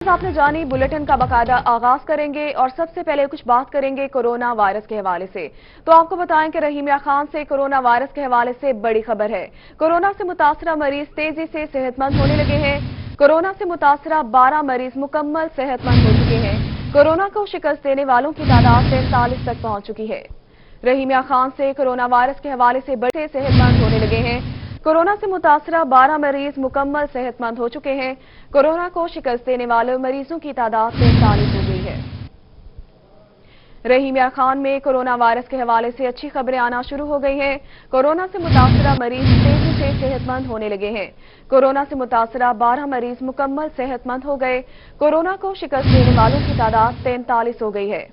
आपने जानी बुलेटिन का बाकायदा आगाज करेंगे और सबसे पहले कुछ बात करेंगे कोरोना वायरस के हवाले से। तो आपको बताएं कि रहीम खान से कोरोना वायरस के हवाले से बड़ी खबर है। कोरोना से मुतासरा मरीज तेजी से सेहतमंद होने लगे हैं। कोरोना से मुतासरा 12 मरीज मुकम्मल सेहतमंद हो चुके हैं। कोरोना को शिकस्त देने वालों की तादाद 43 तक पहुंच चुकी है। रहीम खान से कोरोना वायरस के हवाले से बड़े सेहतमंद होने लगे हैं। कोरोना से मुतासरा 12 मरीज मुकम्मल सेहतमंद हो चुके हैं। कोरोना को शिकस्त देने वाले मरीजों की तादाद 43 हो गई है। रहीम खान में कोरोना वायरस के हवाले से अच्छी खबरें आना शुरू हो गई हैं। कोरोना से मुतासरा मरीज तेजी से सेहतमंद होने लगे हैं। कोरोना से मुतासरा 12 मरीज मुकम्मल सेहतमंद हो गए। कोरोना को शिकस्त देने वालों की तादाद 43 हो गई है।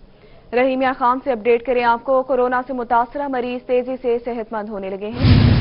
रहीम खान से अपडेट करें आपको, कोरोना से मुतासरा मरीज तेजी से सेहतमंद होने लगे हैं।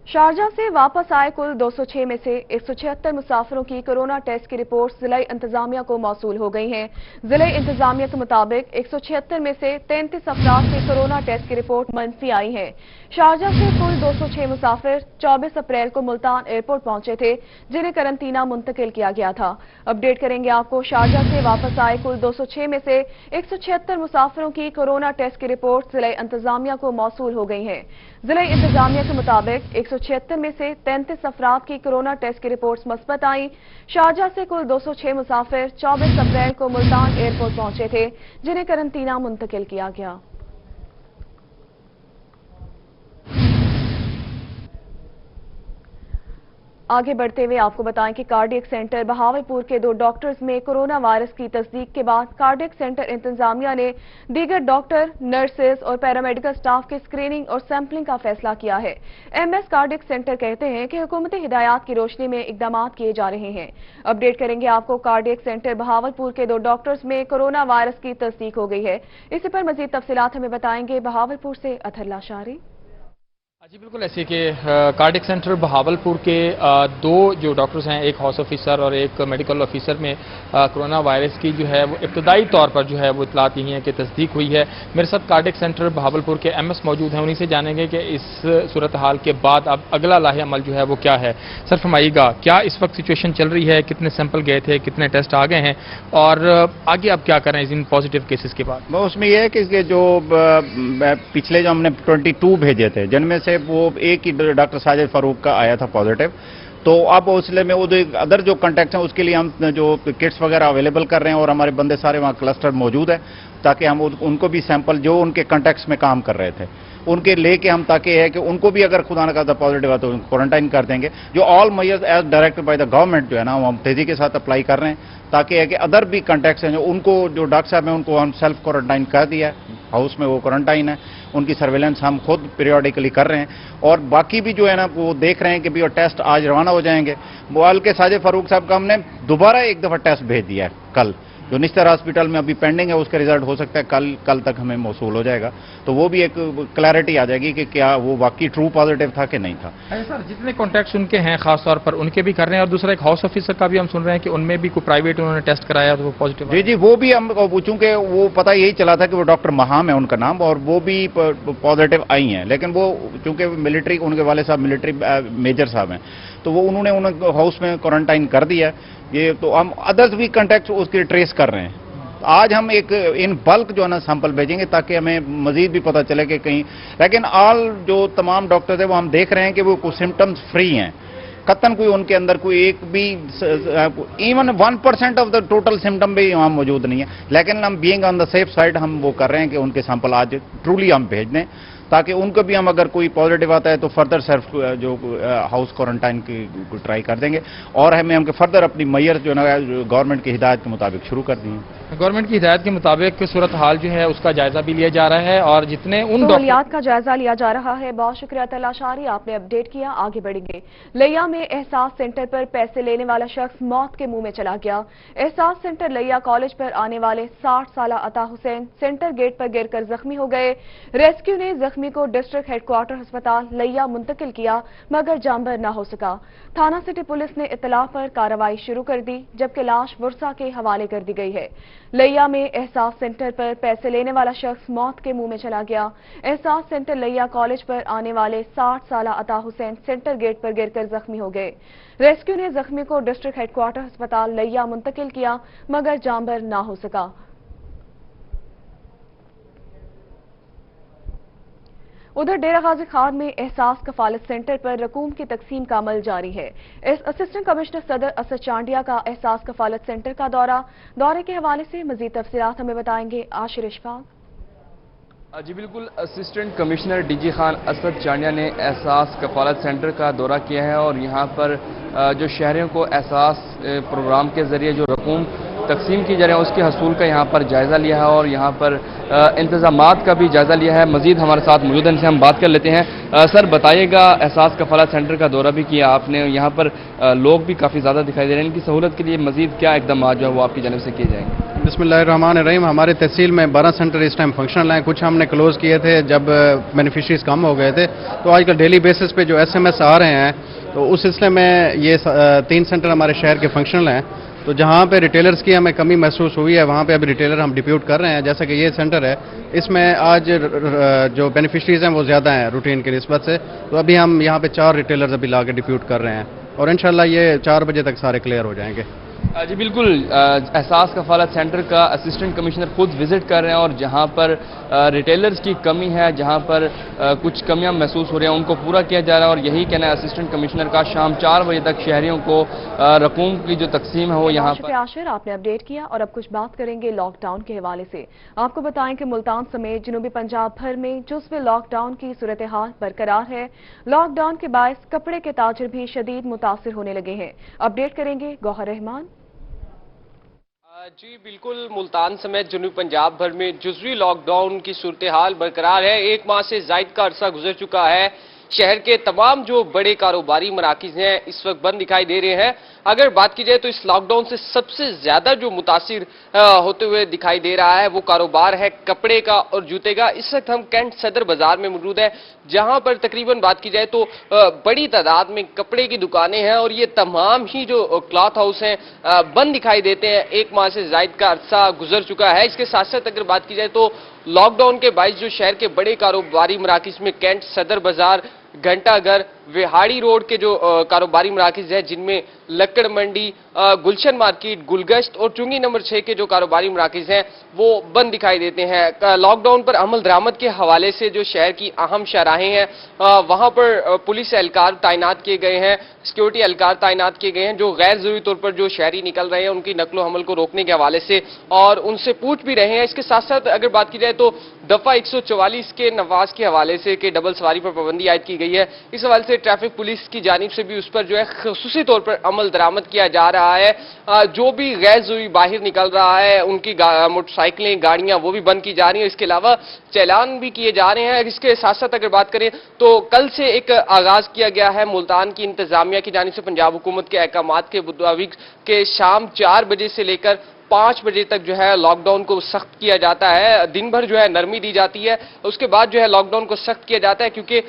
शारजा से वापस आए कुल 206 में से 176 मुसाफिरों की कोरोना टेस्ट की रिपोर्ट जिला इंतजामिया को मौसूल हो गई हैं। जिला इंतजामिया के मुताबिक 176 में से 33 अफराद की कोरोना टेस्ट की रिपोर्ट मंफी आई है। शारजा से कुल 206 मुसाफिर 24 अप्रैल को मुल्तान एयरपोर्ट पहुंचे थे, जिन्हें करंतना मुंतकिल किया गया था। अपडेट करेंगे आपको, शारजा से वापस आए कुल 206 में से 176 मुसाफिरों की कोरोना टेस्ट की रिपोर्ट जिला इंतजामिया को मौसूल हो गई है। जिला इंतजामिया के मुताबिक 176 में से 33 अफराद की कोरोना टेस्ट की रिपोर्ट्स मस्बत आई। शारजा से कुल 206 मुसाफिर 24 अप्रैल को मुल्तान एयरपोर्ट पहुंचे थे, जिन्हें करंतना मुंतकिल किया गया। आगे बढ़ते हुए आपको बताएं कि कार्डियक सेंटर बहावलपुर के 2 डॉक्टर्स में कोरोना वायरस की तस्दीक के बाद कार्डियक सेंटर इंतजामिया ने दीगर डॉक्टर, नर्सेज और पैरामेडिकल स्टाफ की स्क्रीनिंग और सैंपलिंग का फैसला किया है। एमएस कार्डियक सेंटर कहते हैं कि हुकूमती हिदायत की रोशनी में इकदाम किए जा रहे हैं। अपडेट करेंगे आपको, कार्डियक सेंटर बहावलपुर के 2 डॉक्टर्स में कोरोना वायरस की तस्दीक हो गई है। इसी पर मजीद तफसीलात हमें बताएंगे बहावलपुर से अतहर लाशारी। जी बिल्कुल, ऐसे कि कार्डियक सेंटर बहावलपुर के 2 जो डॉक्टर्स हैं, एक हाउस ऑफिसर और एक मेडिकल ऑफिसर में कोरोना वायरस की जो है वो इब्तदाई तौर पर जो है वो इतलात यही है कि तस्दीक हुई है। मेरे साथ कार्डियक सेंटर बहावलपुर के एमएस मौजूद हैं, उन्हीं से जानेंगे कि इस सूरत हाल के बाद अब अगला लाहे अमल जो है वो क्या है। सर फरमाइएगा, क्या इस वक्त सिचुएशन चल रही है, कितने सैंपल गए थे, कितने टेस्ट आ गए हैं और आगे अब क्या करें इन पॉजिटिव केसेस के बाद? उसमें यह है कि जो पिछले जो हमने 22 भेजे थे, जिनमें से वो एक ही डॉक्टर साजिद फारूक का आया था पॉजिटिव, तो अब उसले में वो अदर जो कॉन्टैक्ट हैं उसके लिए हम जो किट्स वगैरह अवेलेबल कर रहे हैं और हमारे बंदे सारे वहाँ क्लस्टर मौजूद है, ताकि हम उनको भी सैंपल जो उनके कॉन्टैक्ट्स में काम कर रहे थे उनके लेके हम, ताकि है कि उनको भी अगर खुदा न खास्ता पॉजिटिव है तो क्वारंटाइन कर देंगे। जो all measures as directed by the government जो है ना, वो हम तेजी के साथ अप्लाई कर रहे हैं, ताकि है कि अदर भी कॉन्टैक्ट्स हैं जो उनको, जो डॉक्टर साहब हैं उनको हम सेल्फ क्वारंटाइन कर दिया है, हाउस में वो क्वारंटाइन है, उनकी सर्वेलेंस हम खुद पीरियोडिकली कर रहे हैं और बाकी भी जो है ना वो देख रहे हैं कि भी और टेस्ट आज रवाना हो जाएंगे। बोल के साजिद फारूक साहब का हमने दोबारा एक दफा टेस्ट भेज दिया है कल, जो निस्तर हॉस्पिटल में अभी पेंडिंग है, उसका रिजल्ट हो सकता है कल तक हमें मौसूल हो जाएगा, तो वो भी एक क्लैरिटी आ जाएगी कि क्या वो वाकई ट्रू पॉजिटिव था कि नहीं था। सर, जितने कॉन्टैक्ट्स उनके हैं खास तौर पर उनके भी कर रहे हैं, और दूसरा एक हाउस ऑफिसर का भी हम सुन रहे हैं कि उनमें भी कोई प्राइवेट उन्होंने टेस्ट कराया तो वो पॉजिटिव। जी, वो भी हम, चूंकि वो पता यही चला था कि वो डॉक्टर महाम है उनका नाम, और वो भी पॉजिटिव आई हैं, लेकिन वो चूंकि मिलिट्री, उनके वाले साहब मिलिट्री मेजर साहब हैं, तो वो उन्होंने हाउस में क्वारंटाइन कर दिया। ये तो हम अदर्स भी कॉन्टैक्ट उसके ट्रेस कर रहे हैं। आज हम एक इन बल्क जो है ना सैंपल भेजेंगे, ताकि हमें मजीद भी पता चले कि कहीं, लेकिन ऑल जो तमाम डॉक्टर्स हैं वो हम देख रहे हैं कि वो कुछ सिम्टम्स फ्री हैं, कतन कोई उनके अंदर कोई एक भी even 1% of the total symptom भी वहाँ मौजूद नहीं है, लेकिन हम being on the safe side हम वो कर रहे हैं कि उनके सैंपल आज ट्रूली हम भेज दें, ताकि उनको भी हम, अगर कोई पॉजिटिव आता है तो फर्दर सेल्फ जो हाउस क्वारंटाइन की ट्राई कर देंगे, और हम फर्दर अपनी मैयर जो है गवर्नमेंट की हिदायत के मुताबिक शुरू कर दी। गवर्नमेंट की हिदायत के मुताबिक सूरत हाल जो है उसका जायजा भी लिया जा रहा है और जितने उन सहूलियात का जायजा लिया जा रहा है। बहुत शुक्रिया अतहर लाशारी, आपने अपडेट किया। आगे बढ़ेंगे। लिया में एहसास सेंटर पर पैसे लेने वाला शख्स मौत के मुंह में चला गया। एहसास सेंटर लिया कॉलेज पर आने वाले 60 साल अता हुसैन सेंटर गेट पर गिरकर जख्मी हो गए। रेस्क्यू ने जख्मी जख्मी को डिस्ट्रिक्ट हेडक्वार्टर अस्पताल लैया मुंतकिल किया मगर जानबर न हो सका। थाना सिटी पुलिस ने इत्तला पर कार्रवाई शुरू कर दी, जबकि लाश वर्सा के हवाले कर दी गई है। लैया में एहसास सेंटर पर पैसे लेने वाला शख्स मौत के मुंह में चला गया। एहसास सेंटर लैया कॉलेज पर आने वाले 60 साल अता हुसैन सेंटर गेट पर गिरकर जख्मी हो गए। रेस्क्यू ने जख्मी को डिस्ट्रिक्ट हेडक्वार्टर अस्पताल लैया मुंतकिल किया मगर जानबर न हो सका। उधर डेरा गाजी खान में एहसास कफालत सेंटर पर रकूम की तकसीम का अमल जारी है। असिस्टेंट कमिश्नर सदर असद चांडिया का एहसास कफालत सेंटर का दौरे के हवाले से मजीद तफसीलात हमें बताएंगे आशिर इशफाक। जी बिल्कुल, assistant commissioner DG Khan Asad Chandia ने एहसास कफालत सेंटर का दौरा किया है और यहाँ पर जो शहरियों को एहसास प्रोग्राम के जरिए जो रकूम तकसीम की जा रही है उसके हसूल का यहाँ पर जायज़ा लिया है और यहाँ पर इंतजामात का भी जायज़ा लिया है। मजीद हमारे साथ मौजूद हैं, इनसे हम बात कर लेते हैं। सर बताइएगा, एहसास कफालत सेंटर का दौरा भी किया आपने, यहाँ पर लोग भी काफ़ी ज़्यादा दिखाई दे रहे हैं, इनकी सहूलत के लिए मजीद क्या इकदाम जो है वो आपकी जानिब से किए जाएंगे? बिस्मिल्लाहिर्रहमानिर्रहीम। हमारे तहसील में 12 सेंटर इस टाइम फंक्शनल हैं। कुछ हमने क्लोज़ किए थे जब बेनिफिशरीज कम हो गए थे, तो आजकल डेली बेसिस पे जो SMS आ रहे हैं, तो उस सिलसिले में ये 3 सेंटर हमारे शहर के फंक्शनल हैं। तो जहाँ पे रिटेलर्स की हमें कमी महसूस हुई है वहाँ पे अभी रिटेलर हम डिप्यूट कर रहे हैं। जैसा कि ये सेंटर है, इसमें आज जो बेनिफिशरीज हैं वो ज़्यादा हैं रूटीन की निस्बत से, तो अभी हम यहाँ पे 4 रिटेलर्स अभी ला के डिप्यूट कर रहे हैं और इंशाल्लाह ये 4 बजे तक सारे क्लियर हो जाएंगे। जी बिल्कुल, एहसास कफालत सेंटर का असिस्टेंट कमिश्नर खुद विजिट कर रहे हैं और जहां पर रिटेलर्स की कमी है, जहां पर कुछ कमियां महसूस हो रही हैं, उनको पूरा किया जा रहा है और यही कहना है असिस्टेंट कमिश्नर का। शाम 4 बजे तक शहरियों को रकूम की जो तकसीम है वो यहाँ पर। आशिर, आपने अपडेट किया और अब कुछ बात करेंगे लॉकडाउन के हवाले से। आपको बताएं कि मुल्तान समेत जनूबी पंजाब भर में जुज़्व लॉकडाउन की सूरत हाल बरकरार है। लॉकडाउन के बायस कपड़े के ताजर भी शदीद मुतासिर होने लगे हैं। अपडेट करेंगे गौहर रहमान। जी बिल्कुल, मुल्तान समेत जनूबी पंजाब भर में जुज़वी लॉकडाउन की सूरत हाल बरकरार है। 1 माह से ज़ायद का अरसा गुजर चुका है। शहर के तमाम जो बड़े कारोबारी मराकिज़ हैं इस वक्त बंद दिखाई दे रहे हैं। अगर बात की जाए तो इस लॉकडाउन से सबसे ज्यादा जो मुतासिर होते हुए दिखाई दे रहा है वो कारोबार है कपड़े का और जूते का। इस वक्त हम कैंट सदर बाजार में मौजूद है, जहां पर तकरीबन बात की जाए तो बड़ी तादाद में कपड़े की दुकानें हैं और ये तमाम ही जो क्लॉथ हाउस हैं बंद दिखाई देते हैं। 1 माह से ज़ायद का अरसा गुजर चुका है। इसके साथ साथ अगर बात की जाए तो लॉकडाउन के बायस जो शहर के बड़े कारोबारी मराकिज में कैंट सदर बाजार, घंटाघर, विहाड़ी रोड के जो कारोबारी मराकिज है जिनमें लक्कड़ मंडी, गुलशन मार्केट, गुलगश्त और चुंगी नंबर 6 के जो कारोबारी मराकिज हैं वो बंद दिखाई देते हैं। लॉकडाउन पर अमल दरामद के हवाले से जो शहर की अहम शाहराहें हैं वहां पर पुलिस एहलकार तैनात किए गए हैं, सिक्योरिटी एहलकार तैनात किए गए हैं जो गैर जरूरी तौर पर जो शहरी निकल रहे हैं उनकी नकलो हमल को रोकने के हवाले से और उनसे पूछ भी रहे हैं। इसके साथ साथ अगर बात की जाए तो दफा 144 के नवाज के हवाले से कि डबल सवारी पर पाबंदी आयद की गई है, इस हवाले से ट्रैफिक पुलिस की जानिब से भी उस पर जो है खुसूसी तौर पर अमल दरामद किया जा रहा है। जो भी गैर जरूरी बाहर निकल रहा है उनकी मोटरसाइकिलें, गाड़ियां वो भी बंद की जा रही हैं। इसके अलावा चालान भी किए जा रहे हैं। इसके साथ साथ अगर बात करें तो कल से एक आगाज किया गया है मुल्तान की इंतजामिया की जानिब से पंजाब हुकूमत के अहकामात के मुताबिक के शाम 4 बजे से लेकर 5 बजे तक जो है लॉकडाउन को सख्त किया जाता है। दिन भर जो है नरमी दी जाती है, उसके बाद जो है लॉकडाउन को सख्त किया जाता है क्योंकि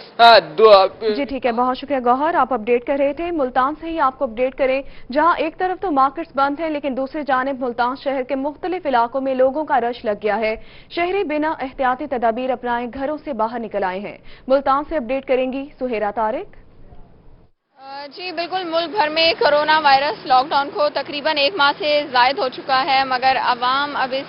जी ठीक है, बहुत शुक्रिया गौहर, आप अपडेट कर रहे थे। मुल्तान से ही आपको अपडेट करें, जहां एक तरफ तो मार्केट्स बंद हैं लेकिन दूसरी जानिब मुल्तान शहर के मुख्तलिफ इलाकों में लोगों का रश लग गया है। शहरी बिना एहतियाती तदाबीर अपनाए घरों से बाहर निकल आए हैं। मुल्तान से अपडेट करेंगी सुहेरा तारिक। जी बिल्कुल, मुल्क भर में कोरोना वायरस लॉकडाउन को तकरीबन 1 माह से ज़ायद हो चुका है, मगर अवाम अब इस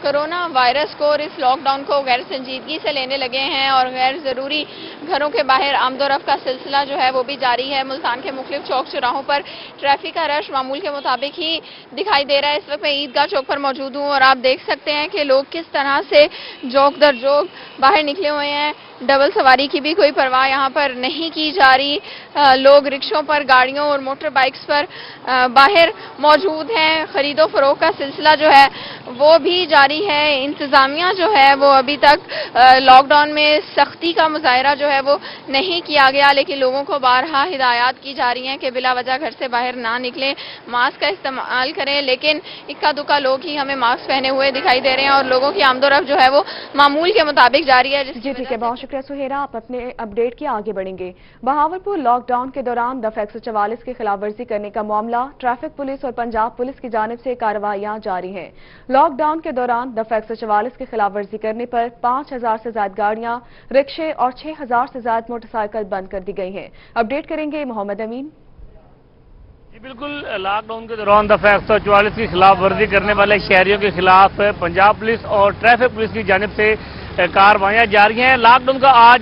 कोरोना वायरस को और इस लॉकडाउन को गैर संजीदगी से लेने लगे हैं और गैर ज़रूरी घरों के बाहर आमदोरफ्त का सिलसिला जो है वो भी जारी है। मुल्तान के मुख्तलिफ चौक चौराहों पर ट्रैफिक का रश मामूल के मुताबिक ही दिखाई दे रहा है। इस वक्त मैं ईदगाह चौक पर मौजूद हूँ और आप देख सकते हैं कि लोग किस तरह से जोक दर जोक बाहर निकले हुए हैं। डबल सवारी की भी कोई परवाह यहाँ पर नहीं की जा रही। लोग रिक्शों पर, गाड़ियों और मोटर बाइक्स पर बाहर मौजूद हैं। खरीदो फरोख्त का सिलसिला जो है वो भी जारी है। इंतज़ामिया जो है वो अभी तक लॉकडाउन में सख्ती का मुजाहरा जो है वो नहीं किया गया, लेकिन लोगों को बारहा हिदायत की जा रही हैं कि बिला वजह घर से बाहर ना निकलें, मास्क का इस्तेमाल करें। लेकिन इक्का दुक्का लोग ही हमें मास्क पहने हुए दिखाई दे रहे हैं और लोगों की आमदोरफ्त जो है वो मामूल के मुताबिक जारी है। जी ठीक है, बहुत शुक्रिया सुहेरा, आप अपने अपडेट की आगे बढ़ेंगे। बहावलपुर लॉकडाउन के दौरान दफा 144 की खिलाफवर्जी करने का मामला, ट्रैफिक पुलिस और पंजाब पुलिस की जानिब से कार्रवाइयां जारी हैं। लॉकडाउन के दौरान दफा 144 की खिलाफवर्जी करने पर 5000 से ज्यादा गाड़ियां, रिक्शे और 6000 से ज्यादा मोटरसाइकिल बंद कर दी गई हैं। अपडेट करेंगे मोहम्मद अमीन। जी बिल्कुल, लॉकडाउन के दौरान दफा 144 की खिलाफ वर्जी करने वाले शहरियों के खिलाफ पंजाब पुलिस और ट्रैफिक पुलिस की जानिब से कार्रवाइयां जारी हैं। लॉकडाउन का आज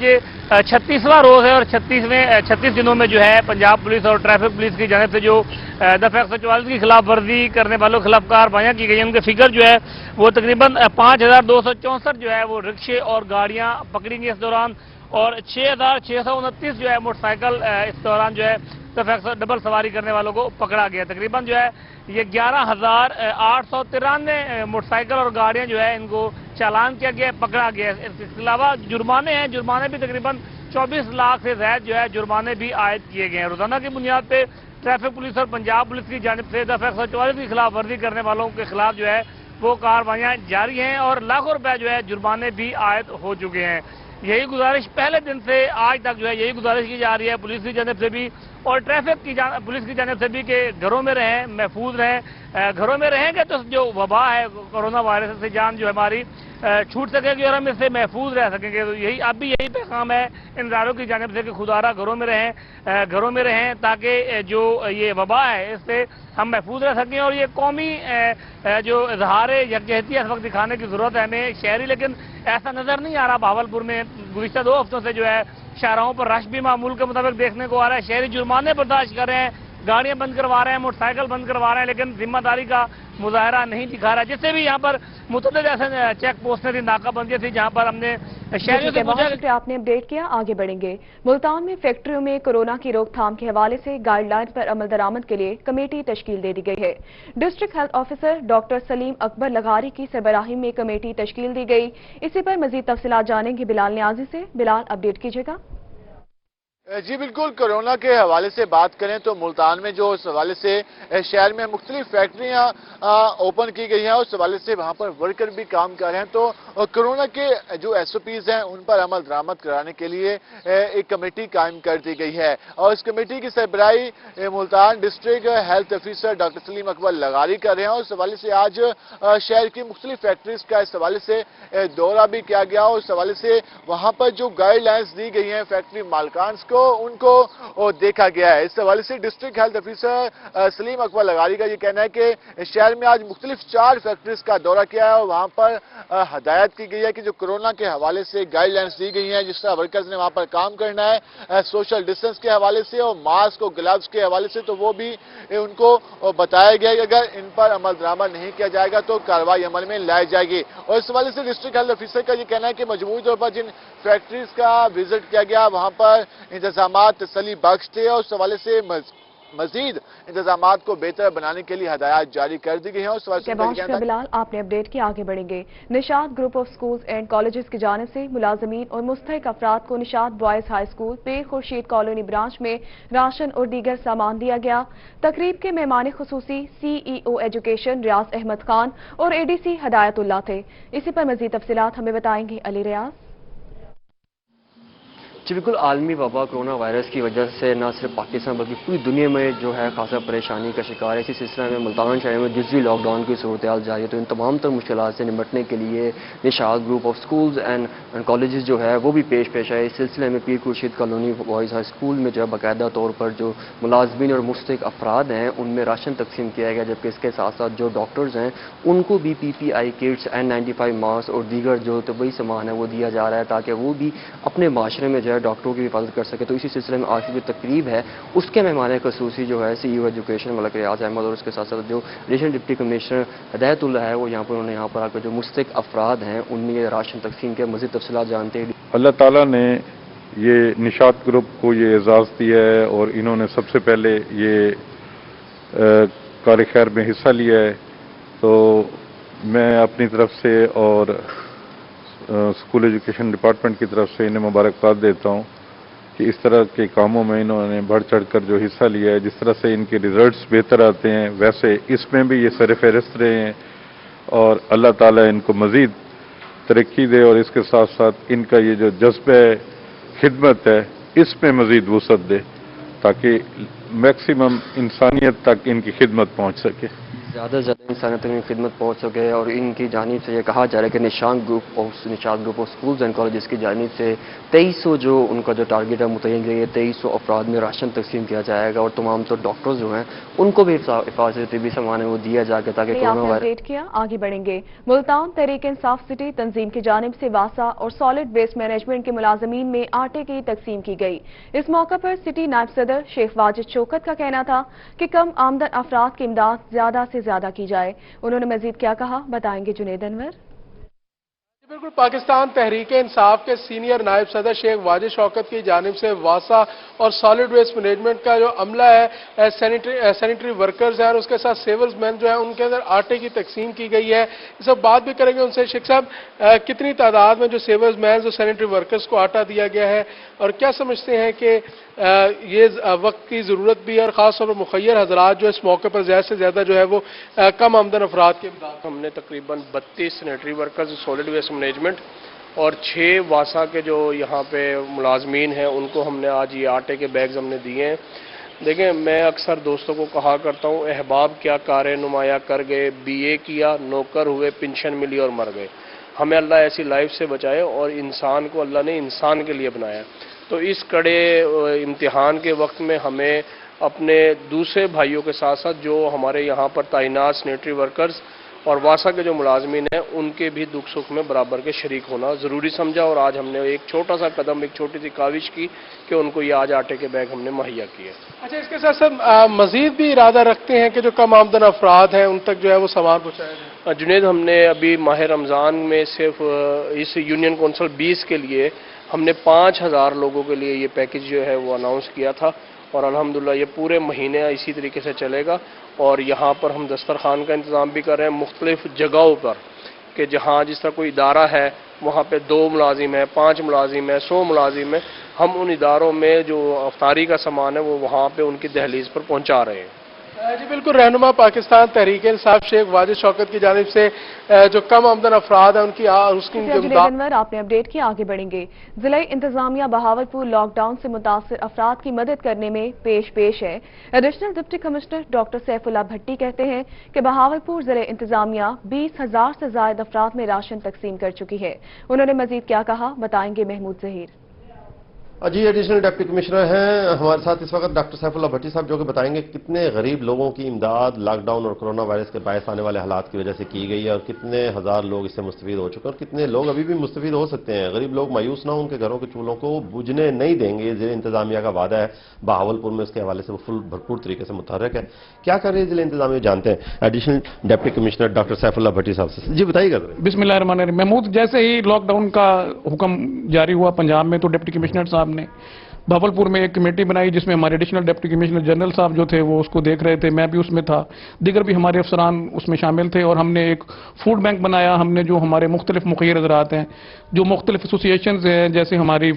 36वां रोज है और 36 दिनों में जो है पंजाब पुलिस और ट्रैफिक पुलिस की जानिब से जो दफा 144 की खिलाफ वर्जी करने वालों के खिलाफ कार्रवाइयां की गई हैं, उनके फिगर जो है वो तकरीबन 5264 जो है वो रिक्शे और गाड़ियां पकड़ी गई इस दौरान, और 6629 जो है मोटरसाइकिल इस दौरान जो है दफा डबल सवारी करने वालों को पकड़ा गया। तकरीबन जो है ये 11,893 मोटरसाइकिल और गाड़ियां जो है इनको चालान किया गया, पकड़ा गया। इसके अलावा जुर्माने हैं, जुर्माने भी तकरीबन 24 लाख से ज्यादा जो है जुर्माने भी आयद किए गए हैं। रोजाना की बुनियाद पे ट्रैफिक पुलिस और पंजाब पुलिस की जानिब से दफा 144 की खिलाफ वर्जी करने वालों के खिलाफ जो है वो कार्रवाइयां जारी हैं और लाखों रुपए जो है जुर्माने भी आयद हो चुके हैं। यही गुजारिश पहले दिन से आज तक जो है यही गुजारिश की जा रही है पुलिस की जानिब से भी और ट्रैफिक की पुलिस की जानिब से भी कि घरों में रहें, महफूज रहें। घरों में रहेंगे तो जो वबा है कोरोना वायरस से जान जो हमारी छूट सकेगी और हम इससे महफूज रह सकेंगे। तो यही अब भी यही पैगाम है इन इदारों की जानिब से कि खुदारा घरों में रहें ताकि जो ये वबा है इससे हम महफूज रह सकें। और ये कौमी जो इजहार यकजहती इस वक्त दिखाने की जरूरत है हमें शहरी, लेकिन ऐसा नजर नहीं आ रहा। बहावलपुर में गुज़िश्ता 2 हफ्तों से जो है शाहराहों पर रश भी मामूल के मुताबिक देखने को आ रहा है। शहरी जुर्माने बर्दाश्त कर रहे हैं, गाड़ियां बंद करवा रहे हैं, मोटरसाइकिल बंद करवा रहे हैं, लेकिन जिम्मेदारी का मुजाहरा नहीं दिखा रहा है। जिससे भी यहाँ पर मुतअद्दिद ऐसे चेक पोस्टें थी, नाकाबंदियां थी, जहाँ पर हमने शहरियों से पूछा। शुक्रिया, आपने अपडेट किया। आगे बढ़ेंगे। मुल्तान में फैक्ट्रियों में कोरोना की रोकथाम के हवाले से गाइडलाइन पर अमल दरामद के लिए कमेटी तश्कील दे दी गई है। District health officer doctor Salim Akbar लगारी की सरबराही में कमेटी तश्कील दी गई। इसी पर मजीद तफसीलात जानेंगे बिलाल न्याजी से। बिलाल, अपडेट कीजिएगा। जी बिल्कुल, कोरोना के हवाले से बात करें तो मुल्तान में जो इस हवाले से शहर में मुख्तलिफ फैक्ट्रियां ओपन की गई हैं, उस हवाले से वहां पर वर्कर भी काम कर रहे हैं। तो कोरोना के जो SOPs हैं उन पर अमल दरामद कराने के लिए एक कमेटी कायम कर दी गई है और इस कमेटी की सरबराही Multan district health officer doctor Salim Akbar लगारी कर रहे हैं। उस हवाले से आज शहर की मुख्तलिफ फैक्ट्रीज का इस हवाले से दौरा भी किया गया और उस हवाले से वहां पर जो गाइडलाइंस दी गई हैं फैक्ट्री मालकान को उनको देखा गया है। इस हवाले से district health officer Salim Akbar लगारी का ये कहना है कि शहर में आज मुख्तलिफ 4 फैक्ट्रीज का दौरा किया है और वहां पर हदायत की गई है कि जो कोरोना के हवाले से गाइडलाइंस दी गई हैं, जिस तरह वर्कर्स ने वहां पर काम करना है, सोशल डिस्टेंस के हवाले से और मास्क और ग्लव्स के हवाले से, तो वो भी उनको बताया गया कि अगर इन पर अमल दरामद नहीं किया जाएगा तो कार्रवाई अमल में लाई जाएगी। और इस हवाले से डिस्ट्रिक्ट हेल्थ ऑफिसर का ये कहना है कि मजमूई तौर पर जिन फैक्ट्रीज का विजिट किया गया वहां पर इंतजामात तसल्ली बख्श थे और उस हवाले से मजीद इंतजामात को बेहतर बनाने के लिए हदायत जारी कर दी गई है। बिलाल, आपने अपडेट की। आगे बढ़ेंगे। Nishat group of schools and colleges की जानिब से मुलाजमीन और मुस्तहिक अफराद को निशात बॉयज हाई स्कूल पीर खुर्शीद कॉलोनी ब्रांच में राशन और दीगर सामान दिया गया। तकरीब के मेहमान खुसूसी CEO एजुकेशन रियाज अहमद खान और ADC हदायतुल्लाह थे। इसी पर मजीद तफसीलात हमें बताएंगे अली रियाज। जी बिल्कुल, आलमी वबा कोरोना वायरस की वजह से न सिर्फ पाकिस्तान बल्कि पूरी दुनिया में जो है खासा परेशानी का शिकार है। इसी सिलसिले में मुल्तान शहर में जुज़वी लॉकडाउन की सूरत हाल जारी है। तो इन तमाम तर मुश्किलात से निपटने के लिए Nishat group of schools and colleges जो है वो भी पेश है। इस सिलसिले में पीर Khurshid colony boys high school में जो है बाकायदा तौर पर जो मुलाजमीन और मुस्तहिक अफराद हैं उनमें राशन तकसीम किया गया, जबकि इसके साथ साथ जो डॉक्टर्स हैं उनको भी PPI किट्स N95 मास्क और दीगर जो तबी सामान है वो दिया जा रहा है ताकि वो भी अपने माशरे में जो है डॉक्टरों की हिफाजत कर सके। तो इसी सिलसिले में आज की जो तकरीब है उसके मेहमान खसूसी जो है CEO एजुकेशन मलिक रियाज अहमद और उसके साथ साथ जो एडिशनल डिप्टी कमिश्नर हदायतुल्लाह है वो उन्होंने यहाँ पर आकर जो मुस्तहिक अफराद हैं उनमें ये राशन तकसीम के मज़ीद तफसीलात जानते हैं। अल्लाह ताला ने ये निशात ग्रुप को ये एजाज़ दिया है और इन्होंने सबसे पहले ये कार खैर में हिस्सा लिया है। तो मैं अपनी तरफ से और स्कूल एजुकेशन डिपार्टमेंट की तरफ से इन्हें मुबारकबाद देता हूँ कि इस तरह के कामों में इन्होंने बढ़ चढ़ कर जो हिस्सा लिया है। जिस तरह से इनके रिजल्ट्स बेहतर आते हैं वैसे इसमें भी ये सरफहरिस्त रहे हैं और अल्लाह ताला इनको मज़ीद तरक्की दे और इसके साथ साथ इनका ये जो जज्बे खिदमत है इसमें मजीद वसअत दे ताकि मैक्सिमम इंसानियत तक इनकी खिदमत पहुंच सके। ज़्यादा से ज़्यादा इंसानियत तक इनकी खिदमत पहुँच सके और इनकी जानिब से ये कहा जा रहा है कि निशान group of schools and colleges की जानिब से 2300 जो उनका जो टारगेट है मुतय्यन किया गया 2300 अफराद में राशन तकसीम किया जाएगा और तमाम तो डॉक्टर्स जो हैं उनको भी हिफाजती तिबी सामान है वो दिया जाएगा ताकि कोरोना वायरस किया। आगे बढ़ेंगे। मुल्तान तहरीक इंसाफ सिटी तंजीम की जानिब से वासा और सॉलिड वेस्ट मैनेजमेंट के मुलाजमीन में आटे की तकसीम की गई। इस मौका पर सिटी नायब सदर शेख वाजिद शौकत का कहना था कि कम आमदन अफराद की इमदाद ज्यादा से ज्यादा की जाए। उन्होंने मजीद क्या कहा बताएंगे जुनेद अनवर। बिल्कुल, पाकिस्तान तहरीक इंसाफ के सीनियर नायब सदर शेख वाजिद शौकत की जानिब से वासा और सॉलिड वेस्ट मैनेजमेंट का जो अमला है सैनिटरी वर्कर्स हैं और उसके साथ सेवर्स मैन जो है उनके अंदर आटे की तकसीम की गई है। इस सब बात भी करेंगे उनसे। शेख साहब, कितनी तादाद में जो सेवर्स मैन और सैनिटरी वर्कर्स को आटा दिया गया है और क्या समझते हैं कि ये वक्त की ज़रूरत भी है और ख़ास तौर पर मुखय्यर हजरात जो इस मौके पर ज़्यादा से ज़्यादा जो है वो कम आमदन अफराद के इमदाद। हमने तकरीबन 32 sanitary workers solid waste management और 6 वासा के जो यहाँ पे मुलाजमीन हैं उनको हमने आज ये आटे के बैग्स हमने दिए हैं। देखें, मैं अक्सर दोस्तों को कहा करता हूँ अहबाब क्या कार नुमाया कर गए, BA किया, नौकर हुए, पेंशन मिली और मर गए। हमें अल्लाह ऐसी लाइफ से बचाए और इंसान को अल्लाह ने इंसान के लिए बनाया। तो इस कड़े इम्तिहान के वक्त में हमें अपने दूसरे भाइयों के साथ साथ जो हमारे यहाँ पर तैनात सैनिटरी वर्कर्स और वासा के जो मुलाजमीन हैं उनके भी दुख सुख में बराबर के शरीक होना ज़रूरी समझा और आज हमने एक छोटा सा कदम, एक छोटी सी काविश की कि उनको ये आज आटे के बैग हमने मुहैया किए। अच्छा, इसके साथ साथ मजीद भी इरादा रखते हैं कि जो कम आमदन अफराद हैं उन तक जो है वो सामान पहुँचाया जाए? जुनेद, हमने अभी माह रमज़ान में सिर्फ इस यूनियन कौंसिल 20 के लिए हमने 5000 लोगों के लिए ये पैकेज जो है वो अनाउंस किया था और अल्हम्दुलिल्लाह ये पूरे महीने इसी तरीके से चलेगा। और यहाँ पर हम दस्तरखान का इंतज़ाम भी कर रहे हैं मुख्तलिफ जगहों पर कि जहाँ जिस तरह कोई इदारा है वहाँ पे 2 मुलाजिम है, 5 मुलाजिम है, 100 मुलाजिम है, हम उन इदारों में जो अफ्तारी का सामान है वो वहाँ पे उनकी दहलीज पर पहुँचा रहे हैं। जी बिल्कुल, रहनुमा पाकिस्तान तहरीक इंसाफ शेख वाजिद शौकत की जानिब से जो कम आमदन अफराद है उनकी आपने अपडेट किया। आगे बढ़ेंगे। जिला इंतजामिया बहावलपुर लॉकडाउन से मुतासिर अफराद की मदद करने में पेश है। Additional deputy commissioner doctor Saifullah Bhatti कहते हैं कि बहावलपुर जिला इंतजामिया 20,000 से ज्यादा अफराद में राशन तकसीम कर चुकी है। उन्होंने मजीद क्या कहा बताएंगे महमूद जहीर। जी, एडिशनल डिप्टी कमिश्नर हैं हमारे साथ इस वक्त डॉक्टर सैफुल्लाह भट्टी साहब जो कि बताएंगे कितने गरीब लोगों की इमदाद लॉकडाउन और कोरोना वायरस के बायस आने वाले हालात की वजह से की गई है और कितने हजार लोग इससे मुस्तफीद हो चुके हैं और कितने लोग अभी भी मुस्तफीद हो सकते हैं। गरीब लोग मायूस ना हो, उनके घरों के चूल्हों को बुझने नहीं देंगे। जिला इंतजामिया का वादा है बहावलपुर में, उसके हवाले से वो फुल भरपूर तरीके से मुतहर्रिक है। क्या कर रही है जिला इंतजामिया जानते हैं additional deputy commissioner doctor Saifullah Bhatti साहब से। जी बताइएगा। बिस्मिल्लाहिर्रहमानिर्रहीम। महमूद, जैसे ही लॉकडाउन का हुक्म जारी हुआ पंजाब में तो डिप्टी कमिश्नर साहब ने भावलपुर में एक कमेटी बनाई जिसमें हमारे एडिशनल डिप्टी कमिश्नर जनरल साहब जो थे वो उसको देख रहे थे, मैं भी उसमें था, दीगर भी हमारे अफसरान उसमें शामिल थे और हमने एक फूड बैंक बनाया। हमने जो हमारे मुख्तलिफ मुखिर हज़रात हैं, जो मुख्तलिफ एसोसिएशन हैं, जैसे हमारी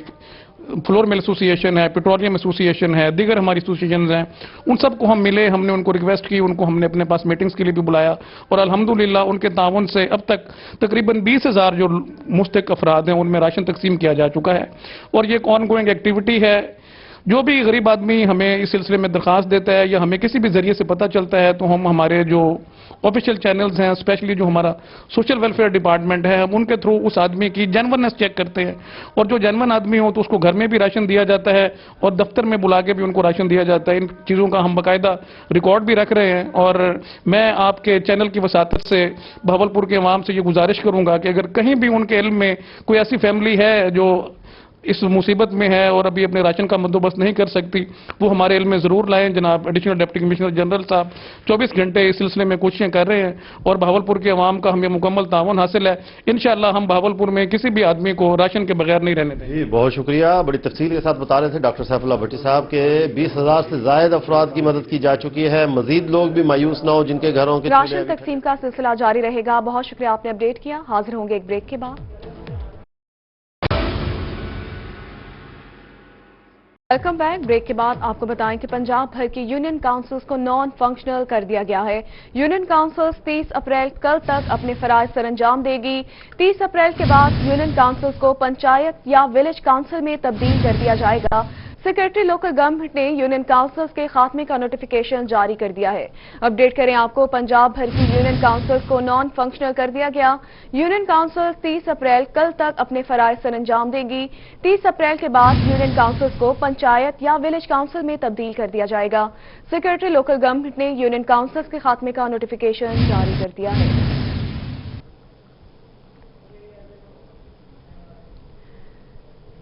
फ्लोर मिल एसोसिएशन है, पेट्रोलियम एसोसिएशन है, दीगर हमारी एसोसिएशन हैं, उन सबको हम मिले, हमने उनको रिक्वेस्ट की, उनको हमने अपने पास मीटिंग्स के लिए भी बुलाया और अल्हम्दुलिल्लाह उनके ताउन से अब तक तकरीबन 20,000 जो मुस्तहिक अफराद हैं उनमें राशन तकसीम किया जा चुका है। और ये एक ऑन गोइंग एक्टिविटी है। जो भी गरीब आदमी हमें इस सिलसिले में दरख्वास्त देता है या हमें किसी भी जरिए से पता चलता है तो हम हमारे जो ऑफिशियल चैनल्स हैं, स्पेशली जो हमारा सोशल वेलफेयर डिपार्टमेंट है, हम उनके थ्रू उस आदमी की जेन्युइननेस चेक करते हैं और जो जेन्युइन आदमी हो तो उसको घर में भी राशन दिया जाता है और दफ्तर में बुला के भी उनको राशन दिया जाता है। इन चीज़ों का हम बाकायदा रिकॉर्ड भी रख रहे हैं और मैं आपके चैनल की वसातत से भावलपुर के अवाम से ये गुजारिश करूंगा कि अगर कहीं भी उनके इल्म में कोई ऐसी फैमिली है जो इस मुसीबत में है और अभी अपने राशन का बंदोबस्त नहीं कर सकती, वो हमारे इल्म में ज़रूर लाएं। जनाब एडिशनल डिप्टी कमिश्नर जनरल साहब 24 घंटे इस सिलसिले में कोशिशें कर रहे हैं और भावलपुर के अवाम का हमें मुकम्मल ताउन हासिल है। इंशाअल्लाह हम भावलपुर में किसी भी आदमी को राशन के बगैर नहीं रहने देंगे। बहुत शुक्रिया। बड़ी तफसील के साथ बता रहे थे डॉक्टर सैफुल्लाह भट्टी साहब के 20,000 से ज्यादा अफराद की मदद की जा चुकी है। मजीद लोग भी मायूस ना हो जिनके घरों के राशन तकसीम का सिलसिला जारी रहेगा। बहुत शुक्रिया, आपने अपडेट किया। हाजिर होंगे एक ब्रेक के बाद। Welcome back. ब्रेक के बाद आपको बताएं कि पंजाब भर की यूनियन काउंसिल्स को नॉन फंक्शनल कर दिया गया है। यूनियन काउंसिल्स 30 अप्रैल कल तक अपने फराइज सर अंजाम देगी। 30 अप्रैल के बाद यूनियन काउंसिल्स को पंचायत या विलेज काउंसिल में तब्दील कर दिया जाएगा। सेक्रेटरी लोकल गवर्नमेंट ने यूनियन काउंसिल्स के खात्मे का नोटिफिकेशन जारी कर दिया है। अपडेट करें आपको, पंजाब भर की यूनियन काउंसिल्स को नॉन फंक्शनल कर दिया गया। यूनियन काउंसिल्स 30 अप्रैल कल तक अपने फराइज सर अंजाम देगी। 30 अप्रैल के बाद यूनियन काउंसिल्स को पंचायत या विलेज काउंसिल में तब्दील कर दिया जाएगा। सेक्रेटरी लोकल गवर्नमेंट ने यूनियन काउंसिल्स के खात्मे का नोटिफिकेशन जारी कर दिया है।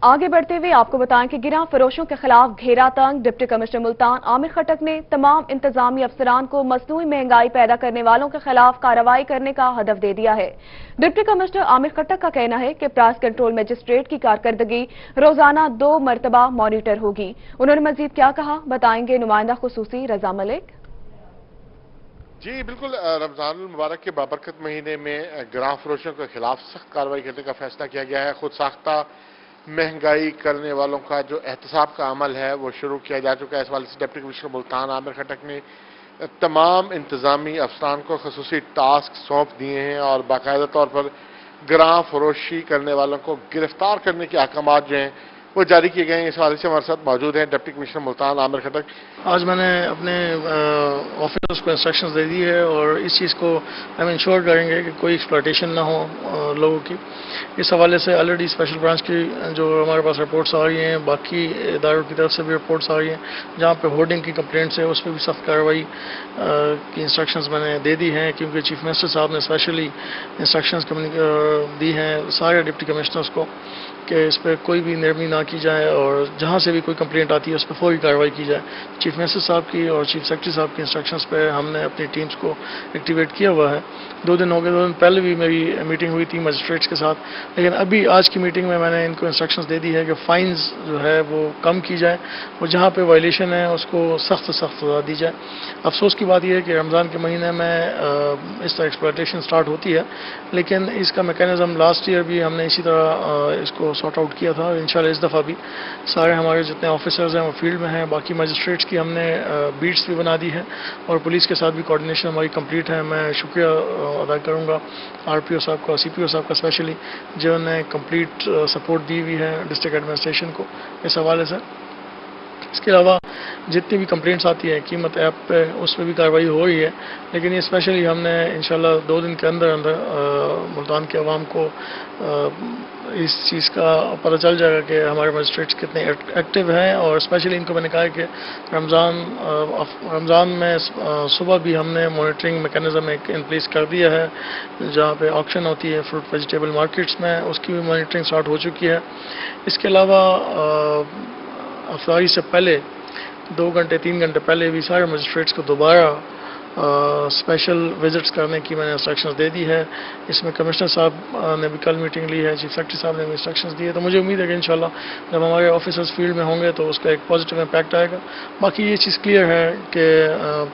आगे बढ़ते हुए आपको बताएं कि गिरा फरोशों के खिलाफ घेरा तंग। डिप्टी कमिश्नर मुल्तान आमिर खटक ने तमाम इंतजामी अफसरान को मसनूई महंगाई पैदा करने वालों के खिलाफ कार्रवाई करने का हदफ दे दिया है। डिप्टी कमिश्नर आमिर खटक का कहना है कि प्राइस कंट्रोल मजिस्ट्रेट की कारकर्दगी रोजाना 2 मरतबा मॉनिटर होगी। उन्होंने मजीद क्या कहा, बताएंगे नुमाइंदा खुसूसी रजा मलिक। जी बिल्कुल, रमजान मुबारक के बाबरकत महीने में गिरा फरोशों के खिलाफ सख्त कार्रवाई करने का फैसला किया गया है। खुद साख्ता महंगाई करने वालों का जो एहतसाब का अमल है वो शुरू किया जा चुका है। इस वाले से डिप्टी कमिश्नर मुल्तान आमिर खटक ने तमाम इंतजामी अफसरान को खसूसी टास्क सौंप दिए हैं और बाकायदा तौर पर गिरा फरोशी करने वालों को गिरफ्तार करने के अहकामात जो हैं वो जारी किए गए हैं। इस वाले से हमारे साथ मौजूद हैं डिप्टी कमिश्नर मुल्तान आमिर खटक। आज मैंने अपने ऑफिसर्स को इंस्ट्रक्शंस दे दी है और इस चीज़ को हम इंश्योर करेंगे कि कोई एक्सप्लॉयटेशन ना हो लोगों की। इस हवाले से ऑलरेडी स्पेशल ब्रांच की जो हमारे पास रिपोर्ट्स आ रही हैं, बाकी इदारों की तरफ से भी रिपोर्ट्स आ रही हैं जहाँ पे होर्डिंग की कंप्लेंट्स है उस पर भी सख्त कार्रवाई की इंस्ट्रक्शंस मैंने दे दी हैं, क्योंकि चीफ मिनिस्टर साहब ने स्पेशली इंस्ट्रक्शंस दी हैं सारे डिप्टी कमिश्नर्स को कि इस पर कोई भी निर्मी ना की जाए और जहाँ से भी कोई कंप्लेंट आती है उस पर फौरी कार्रवाई की जाए। चीफ मिनिस्टर साहब की और चीफ सेक्रेटरी साहब की इंस्ट्रक्शंस पे हमने अपनी टीम्स को एक्टिवेट किया हुआ है। 2 दिन हो गए, 2 दिन पहले भी मेरी मीटिंग हुई थी मजिस्ट्रेट्स के साथ, लेकिन अभी आज की मीटिंग में मैंने इनको इंस्ट्रक्शंस दे दी है कि फाइन्स जो है वो कम की जाए और जहाँ पे वायलेशन है उसको सख्त से सख्त सजा दी जाए। अफसोस की बात यह है कि रमज़ान के महीने में इस तरह एक्सप्लॉयटेशन स्टार्ट होती है, लेकिन इसका मैकेनिज़्म लास्ट ईयर भी हमने इसी तरह इसको सॉर्ट आउट किया था और इंशाल्लाह इस दफ़ा भी सारे हमारे जितने ऑफिसर्स हैं वो फील्ड में हैं। बाकी मजिस्ट्रेट्स की हमने बीट्स भी बना दी है और पुलिस के साथ भी कोऑर्डिनेशन हमारी कंप्लीट है। मैं शुक्रिया अदा करूंगा आरपीओ साहब का, सीपीओ साहब का स्पेशली, जिन्होंने कंप्लीट सपोर्ट दी हुई है डिस्ट्रिक्ट एडमिनिस्ट्रेशन को इस हवाले से। इसके अलावा जितनी भी कंप्लेंट्स आती हैं कीमत ऐप पे उस पर भी कार्रवाई हो रही है, लेकिन ये स्पेशली हमने इंशाल्लाह 2 दिन के अंदर मुल्तान के अवाम को इस चीज़ का पता चल जाएगा कि हमारे मजिस्ट्रेट्स कितने एक्टिव हैं। और स्पेशली इनको मैंने कहा है कि रमज़ान में सुबह भी हमने मॉनिटरिंग मैकेनिज़्म एक इन प्लेस कर दिया है, जहाँ पे ऑक्शन होती है फ्रूट वेजिटेबल मार्केट्स में, उसकी भी मॉनिटरिंग स्टार्ट हो चुकी है। इसके अलावा अफ्तारी से पहले 2 घंटे 3 घंटे पहले भी सारे मजिस्ट्रेट्स को दोबारा स्पेशल विजिट्स करने की मैंने इंस्ट्रक्शंस दे दी है। इसमें कमिश्नर साहब ने भी कल मीटिंग ली है, चीफ सेक्रेटरी साहब ने भी इंस्ट्रक्शंस दिए, तो मुझे उम्मीद है कि इंशाल्लाह जब हमारे ऑफिसर्स फील्ड में होंगे तो उसका एक पॉजिटिव इम्पैक्ट आएगा। बाकी ये चीज़ क्लियर है कि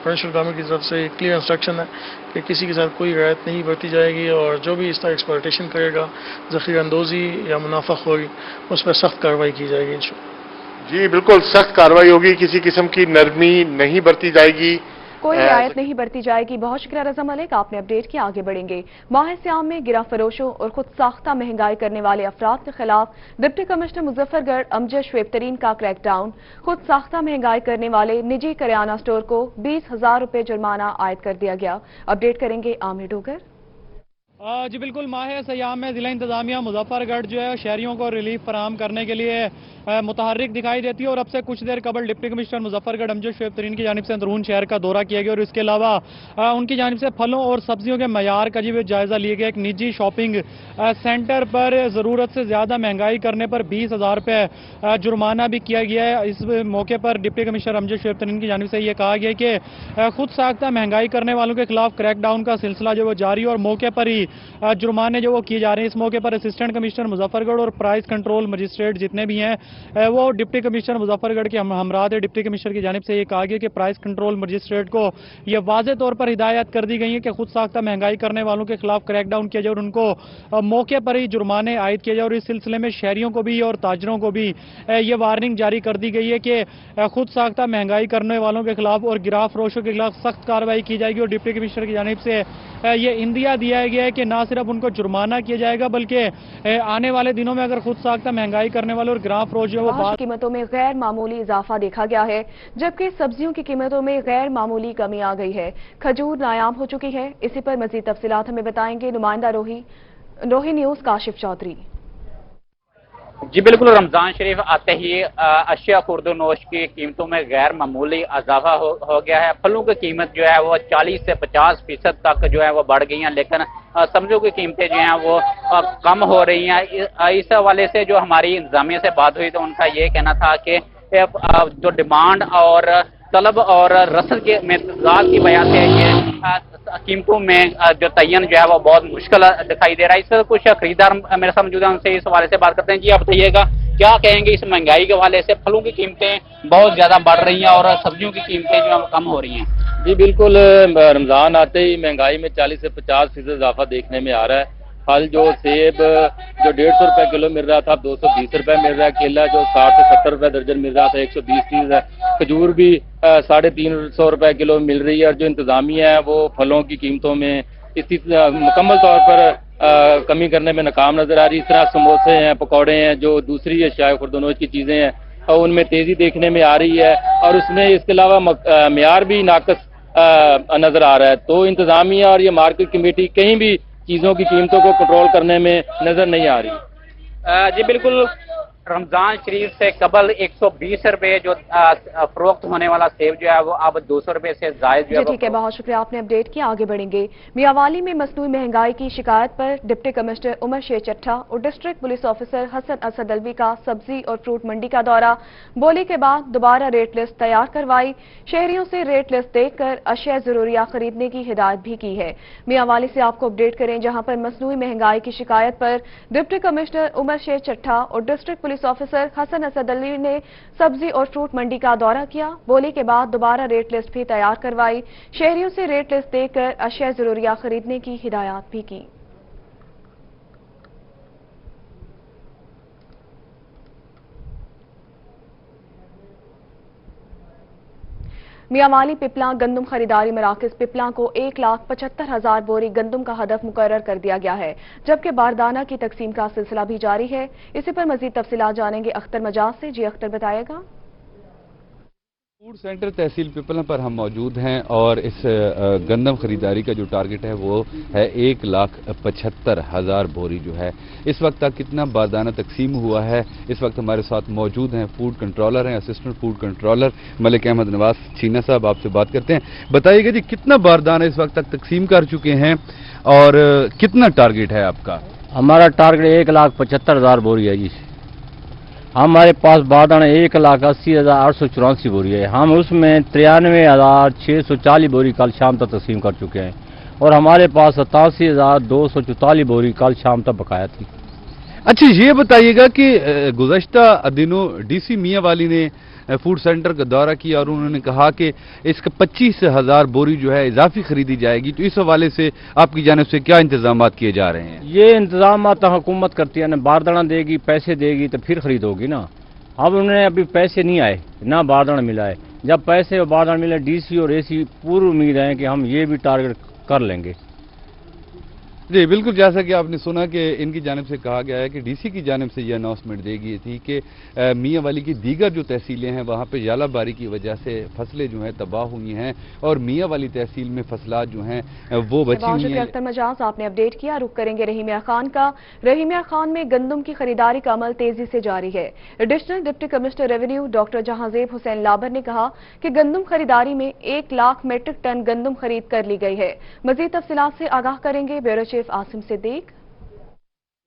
प्रोविंशियल गवर्नमेंट की तरफ से क्लियर इंस्ट्रक्शन है कि किसी के साथ कोई रियायत नहीं बरती जाएगी और जो भी इस तरह एक्सप्लॉयटेशन करेगा, ज़ख़ीरा अंदोज़ी या मुनाफाखोरी, उस पर सख्त कार्रवाई की जाएगी इंशाल्लाह। जी बिल्कुल, सख्त कार्रवाई होगी, किसी किस्म की नरमी नहीं बरती जाएगी, कोई रियायत नहीं बरती जाएगी। बहुत शुक्रिया रजा मलिक, आपने अपडेट किया। आगे बढ़ेंगे। माह सियाम में गिरा फरोशों और खुद साख्ता महंगाई करने वाले अफराद के खिलाफ डिप्टी कमिश्नर मुजफ्फरगढ़ अमजद शुएब तरीन का क्रैकडाउन। खुद साख्ता महंगाई करने वाले निजी करियाना स्टोर को 20,000 रुपए जुर्माना आयद कर दिया गया। अपडेट करेंगे आमिर डोगर। जी बिल्कुल, माह सियाम में जिला इंतजामिया मुजफ्फरगढ़ जो है शहरियों को रिलीफ फराहम करने के लिए मुतहर्रिक दिखाई देती है और अब से कुछ देर कबल डिप्टी कमिश्नर मुजफ्फरगढ़ अमजद शुएब तरीन की जानिब से अंदरून शहर का दौरा किया गया और इसके अलावा उनकी जानिब से फलों और सब्जियों के मयार का भी जायजा लिया गया। एक निजी शॉपिंग सेंटर पर ज़रूरत से ज़्यादा महंगाई करने पर 20,000 रुपये जुर्माना भी किया गया है। इस मौके पर डिप्टी कमिश्नर अमजद शुएब तरीन की जानिब से ये कहा गया कि खुद साख्ता महंगाई करने वालों के खिलाफ क्रैकडाउन का सिलसिला जो वो जारी और मौके पर ही जुर्माने जो वो किए जा रहे हैं। इस मौके पर असिस्टेंट कमिश्नर मुजफ्फरगढ़ और प्राइस कंट्रोल मजिस्ट्रेट जितने भी हैं वो डिप्टी कमिश्नर मुजफ्फरगढ़ के हमरा थे। डिप्टी कमिश्नर की जानिब से ये कहा गया कि प्राइस कंट्रोल मजिस्ट्रेट को यह वाज़ेह तौर पर हिदायत कर दी गई है कि खुद साख्ता महंगाई करने वालों के खिलाफ क्रैकडाउन किया जाए और उनको मौके पर ही जुर्माने आयद किए जाए। और इस सिलसिले में शहरियों को भी और ताजरों को भी ये वार्निंग जारी कर दी गई है कि खुद साख्ता महंगाई करने वालों के खिलाफ और गिरा फरोशों के खिलाफ सख्त कार्रवाई की जाएगी। और डिप्टी कमिश्नर की जानिब से ये इंदिया दिया गया है कि ना सिर्फ उनको जुर्माना किया जाएगा बल्कि आने वाले दिनों में अगर खुद साख्ता महंगाई करने वाले और गिरा फरोश जो वो कीमतों में गैर मामूली इजाफा देखा गया है, जबकि सब्जियों की कीमतों में गैर मामूली कमी आ गई है। खजूर नायाम हो चुकी है। इसी पर मजीद तफसीलात हमें बताएंगे नुमाइंदा रोही न्यूज काशिफ चौधरी। जी बिल्कुल, रमजान शरीफ आते ही अशिया खुर्दोनोश की कीमतों में गैर मामूली इजाफा हो गया है। फलों की कीमत जो है वो 40 से 50% तक जो है वो बढ़ गई हैं, लेकिन सब्जियों की कीमतें जो हैं वो कम हो रही हैं। इस हवाले से जो हमारी इंतजामिया से बात हुई तो उनका ये कहना था कि जो डिमांड और तलब और रसद के में तजाद की वजह से ये कीमतों में जो तयन जो है वो बहुत मुश्किल दिखाई दे रहा है। इस कुछ खरीदार मेरे साथ मौजूद हैं, उनसे इस हवाले से बात करते हैं। जी आप बताइएगा क्या कहेंगे इस महंगाई के हवाले से? फलों की कीमतें बहुत ज्यादा बढ़ रही हैं और सब्जियों की कीमतें जो है कम हो रही हैं। जी बिल्कुल, रमजान आते ही महंगाई में 40 से 50% इजाफा देखने में आ रहा है। फल जो सेब जो 150 रुपए किलो मिल रहा था अब 220 रुपए मिल रहा है। केला जो 60 से 70 रुपए दर्जन मिल रहा था 120 है। खजूर भी 350 रुपए किलो मिल रही है। और जो इंतजामिया है वो फलों की कीमतों में मुकम्मल तौर पर कमी करने में नाकाम नजर आ रही है। इस तरह समोसे हैं, पकौड़े हैं, जो दूसरी अशिया खुर्दोनोश की चीजें हैं और उनमें तेजी देखने में आ रही है और उसमें इसके अलावा मेयार भी नाकस नजर आ रहा है। तो इंतजामिया और ये मार्केट कमेटी कहीं भी चीजों की कीमतों को कंट्रोल करने में नजर नहीं आ रही। जी बिल्कुल, रमजान शरीफ से कबल 120 रुपए जो फरोख्त होने वाला सेब जो है वो अब 200 रुपए से जायद जो है। ठीक है, बहुत शुक्रिया, आपने अपडेट किया। आगे बढ़ेंगे। मियांवाली में मसनूई महंगाई की शिकायत पर डिप्टी कमिश्नर उमर शेर चट्टा और district police officer Hassan Asad Alvi का सब्जी और फ्रूट मंडी का दौरा। बोली के बाद दोबारा रेट लिस्ट तैयार करवाई। शहरियों से रेट लिस्ट देखकर अशिया जरूरिया खरीदने की हिदायत भी की है। मियांवाली से आपको अपडेट करें, जहां पर मसनूई महंगाई की शिकायत पर डिप्टी कमिश्नर उमर शेर चट्टा और district police officer Hassan Asad Ali ने सब्जी और फ्रूट मंडी का दौरा किया। बोली के बाद दोबारा रेट लिस्ट भी तैयार करवाई। शहरियों से रेट लिस्ट देकर अशिया जरूरिया खरीदने की हिदायत भी की। मियांवाली पिपला गंदम खरीदारी मराकज पिपला को 1,75,000 बोरी गंदम का हदफ मुकर्रर कर दिया गया है, जबकि बारदाना की तकसीम का सिलसिला भी जारी है। इसी पर मजीद तफसीलात जानेंगे अख्तर मजाज से। जी अख्तर, बताएगा। फूड सेंटर तहसील पिपला पर हम मौजूद हैं और इस गंदम खरीदारी का जो टारगेट है वो है 1,75,000 बोरी जो है। इस वक्त तक कितना बारदाना तकसीम हुआ है, इस वक्त हमारे साथ मौजूद हैं फूड कंट्रोलर हैं, assistant food controller Malik Ahmed Nawaz Cheema साहब, आपसे बात करते हैं। बताइएगा जी, कितना बारदाना इस वक्त तक तकसीम कर चुके हैं और कितना टारगेट है आपका? हमारा टारगेट 1,75,000 बोरी है जी। हमारे पास बारदाना 1,80,884 बोरी है। हम उसमें 93,640 बोरी कल शाम तक तकसीम कर चुके हैं और हमारे पास 87,244 बोरी कल शाम तक बकाया थी। अच्छा, ये बताइएगा कि गुज़श्ता दिनों डीसी मियांवाली ने फूड सेंटर का दौरा किया और उन्होंने कहा कि इसका 25,000 बोरी जो है इजाफी खरीदी जाएगी, तो इस हवाले से आपकी जानिब से क्या इंतजाम किए जा रहे हैं? ये इंतजाम तो हुकूमत करती है ना, बारदाना देगी, पैसे देगी तो फिर खरीदोगी ना। अब उन्होंने अभी पैसे नहीं आए, ना बारदाना मिला है। जब पैसे और बारदाना मिले, डीसी और एसी पूरी उम्मीद है कि हम ये भी टारगेट कर लेंगे। जी बिल्कुल, जैसा कि आपने सुना कि इनकी जानिब से कहा गया है कि डीसी की जानिब से ये अनाउंसमेंट दी गई थी कि मियांवाली की दीगर जो तहसीलें हैं वहाँ पे यालाबारी की वजह से फसलें जो हैं तबाह हुई हैं और मियांवाली तहसील में फसलात जो हैं वो बची हुई हैं। अख्तर मजाज, आपने अपडेट किया। रुक करेंगे रहीमिया खान का। रहीमिया खान में गंदम की खरीदारी का अमल तेजी से जारी है। Additional deputy commissioner revenue doctor Jahanzeb Hussain लाबर ने कहा कि गंदम खरीदारी में 1 लाख मीट्रिक टन गंदम खरीद कर ली गई है। मजीद तफसीलात से आगाह करेंगे ब्यूरो चीफ आसिम सिद्दीक।